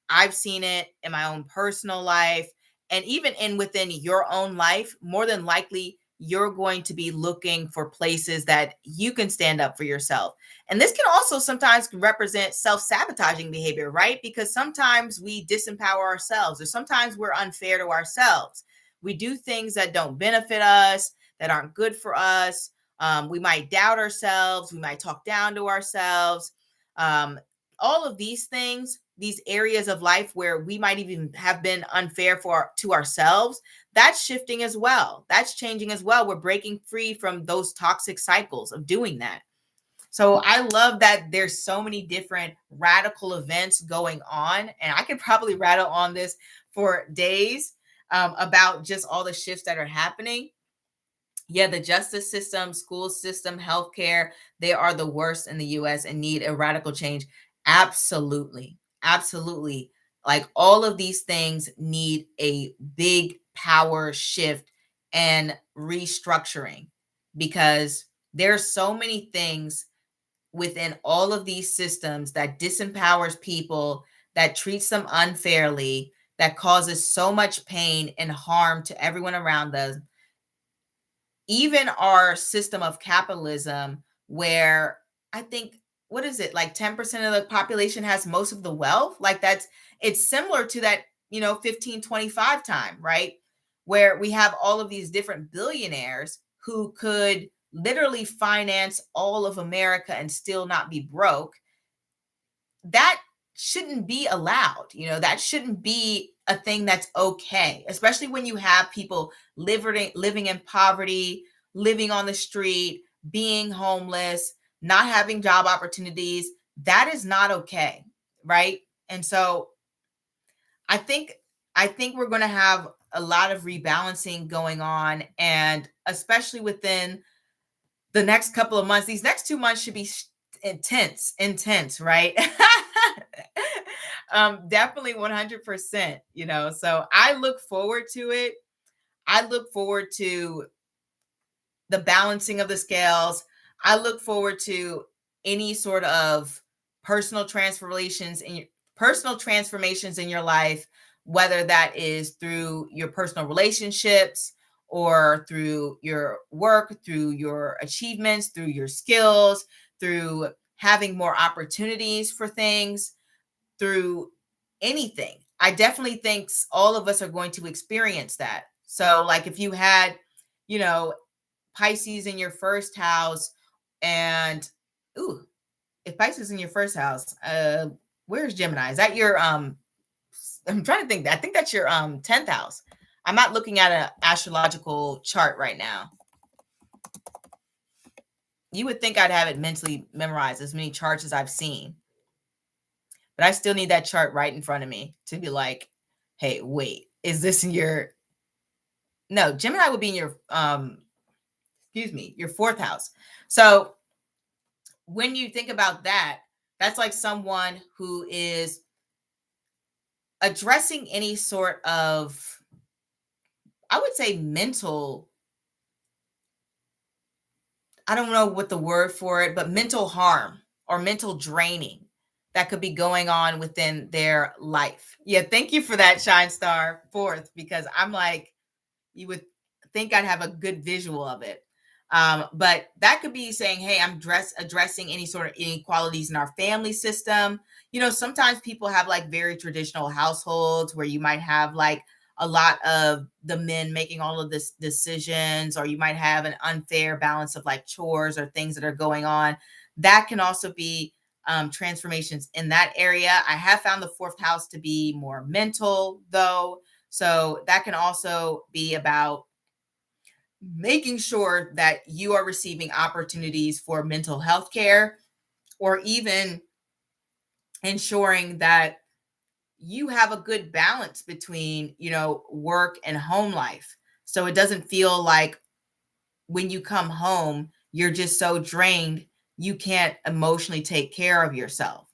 I've seen it in my own personal life, and even in within your own life. More than likely, you're going to be looking for places that you can stand up for yourself. And this can also sometimes represent self-sabotaging behavior, right? Because sometimes we disempower ourselves, or sometimes we're unfair to ourselves. We do things that don't benefit us, that aren't good for us. We might doubt ourselves. We might talk down to ourselves. All of these things, these areas of life where we might even have been unfair to ourselves, that's shifting as well. That's changing as well. We're breaking free from those toxic cycles of doing that. So I love that there's so many different radical events going on. And I could probably rattle on this for days about just all the shifts that are happening. Yeah, the justice system, school system, healthcare, they are the worst in the US and need a radical change. Absolutely. Absolutely. Like all of these things need a big power shift and restructuring, because there's so many things within all of these systems that disempowers people, that treats them unfairly, that causes so much pain and harm to everyone around us. Even our system of capitalism, where I think, what is it, like 10% of the population has most of the wealth? Like it's similar to that, 1525 time, right? Where we have all of these different billionaires who could literally finance all of America and still not be broke. That shouldn't be allowed. That shouldn't be a thing that's okay, especially when you have people living in poverty, living on the street, being homeless, not having job opportunities. That is not okay, right? And so I think we're going to have a lot of rebalancing going on, and especially within the next couple of months. These next 2 months should be intense, right? Definitely 100%, so I look forward to it. I look forward to the balancing of the scales. I look forward to any sort of personal transformations in your life, whether that is through your personal relationships or through your work, through your achievements, through your skills, through having more opportunities for things, through anything. I definitely think all of us are going to experience that. So like if you had, Pisces in your first house, and if Pisces in your first house, where's Gemini? Is that your I'm trying to think. I think that's your 10th house. I'm not looking at an astrological chart right now. You would think I'd have it mentally memorized, as many charts as I've seen. But I still need that chart right in front of me to be like, hey, wait, is this in your... No, Gemini would be in your your 4th house. So when you think about that, that's like someone who is addressing any sort of, I would say, mental, I don't know what the word for it, but mental harm or mental draining that could be going on within their life. Yeah, thank you for that, Shine Star 4th, because I'm like, you would think I'd have a good visual of it. But that could be saying, hey, I'm addressing any sort of inequalities in our family system. Sometimes people have like very traditional households where you might have like a lot of the men making all of this decisions, or you might have an unfair balance of like chores or things that are going on. That can also be transformations in that area. I have found the 4th house to be more mental, though. So that can also be about making sure that you are receiving opportunities for mental health care, or even ensuring that you have a good balance between, work and home life. So it doesn't feel like when you come home, you're just so drained, you can't emotionally take care of yourself.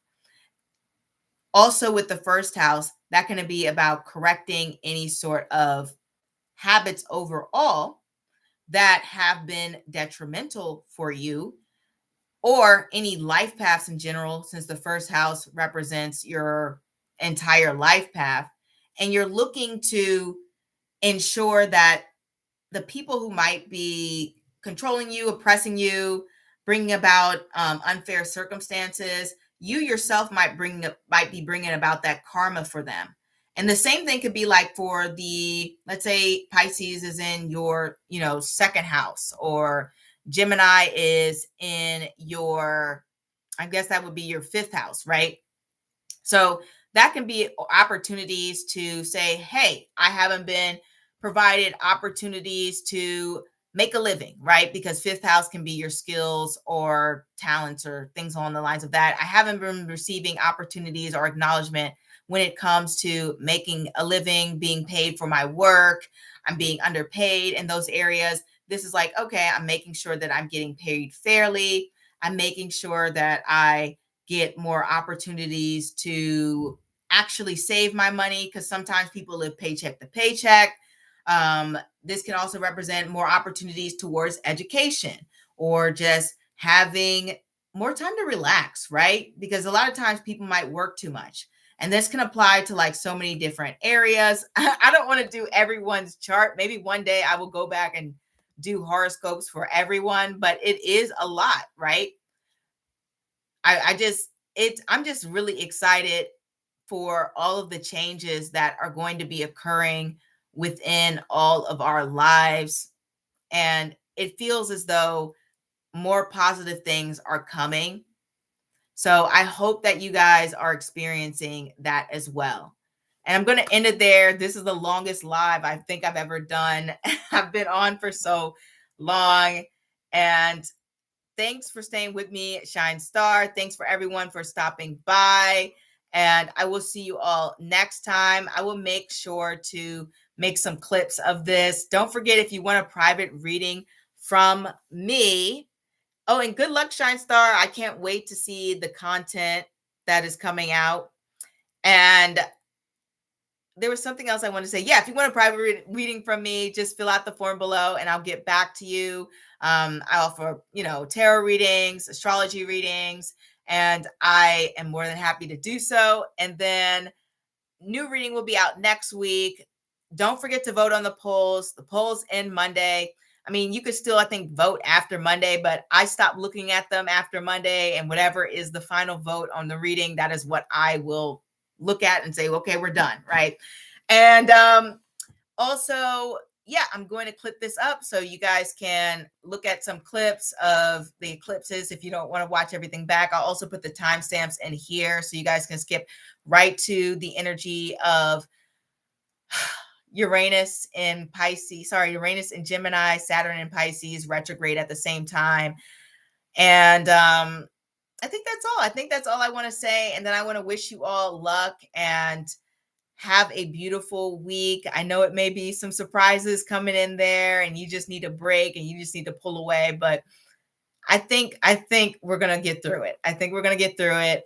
Also, with the first house, that can be about correcting any sort of habits overall that have been detrimental for you, or any life paths in general, since the first house represents your entire life path. And you're looking to ensure that the people who might be controlling you, oppressing you, bringing about unfair circumstances, you yourself might be bringing about that karma for them. And the same thing could be like for the, let's say Pisces is in your, second house, or Gemini is in your, I guess that would be your fifth house, right? So that can be opportunities to say, hey, I haven't been provided opportunities to make a living, right? Because fifth house can be your skills or talents or things along the lines of that. I haven't been receiving opportunities or acknowledgement when it comes to making a living, being paid for my work. I'm being underpaid in those areas. This is like, okay, I'm making sure that I'm getting paid fairly. I'm making sure that I get more opportunities to actually save my money, because sometimes people live paycheck to paycheck. This can also represent more opportunities towards education, or just having more time to relax, right? Because a lot of times people might work too much. And this can apply to like so many different areas. I don't want to do everyone's chart. Maybe one day I will go back and do horoscopes for everyone, but it is a lot, right? I'm just really excited for all of the changes that are going to be occurring within all of our lives. And it feels as though more positive things are coming. So I hope that you guys are experiencing that as well. And I'm going to end it there. This is the longest live I think I've ever done. I've been on for so long. And thanks for staying with me, Shine Star. Thanks for everyone for stopping by. And I will see you all next time. I will make sure to make some clips of this. Don't forget, if you want a private reading from me. Oh, and good luck, Shine Star. I can't wait to see the content that is coming out. And there was something else I wanted to say. Yeah, if you want a private reading from me, just fill out the form below and I'll get back to you. I offer, tarot readings, astrology readings, and I am more than happy to do so. And then new reading will be out next week. Don't forget to vote on the polls. The polls end Monday. I mean, you could still, I think, vote after Monday, but I stopped looking at them after Monday, and whatever is the final vote on the reading, that is what I will look at and say, okay, we're done, right? And also, yeah, I'm going to clip this up so you guys can look at some clips of the eclipses if you don't want to watch everything back. I'll also put the timestamps in here so you guys can skip right to the energy of Uranus in Gemini, Saturn in Pisces, retrograde at the same time. And I think that's all. I think that's all I want to say. And then I want to wish you all luck and have a beautiful week. I know it may be some surprises coming in there and you just need a break and you just need to pull away, but I think we're going to get through it. I think we're going to get through it.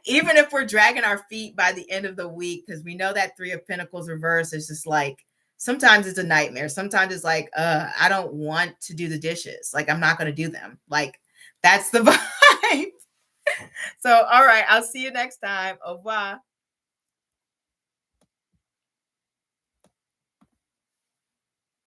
Even if we're dragging our feet by the end of the week, because we know that Three of Pentacles reverse is just like, sometimes it's a nightmare. Sometimes it's like, I don't want to do the dishes. Like, I'm not going to do them. Like, that's the vibe. So, all right. I'll see you next time. Au revoir.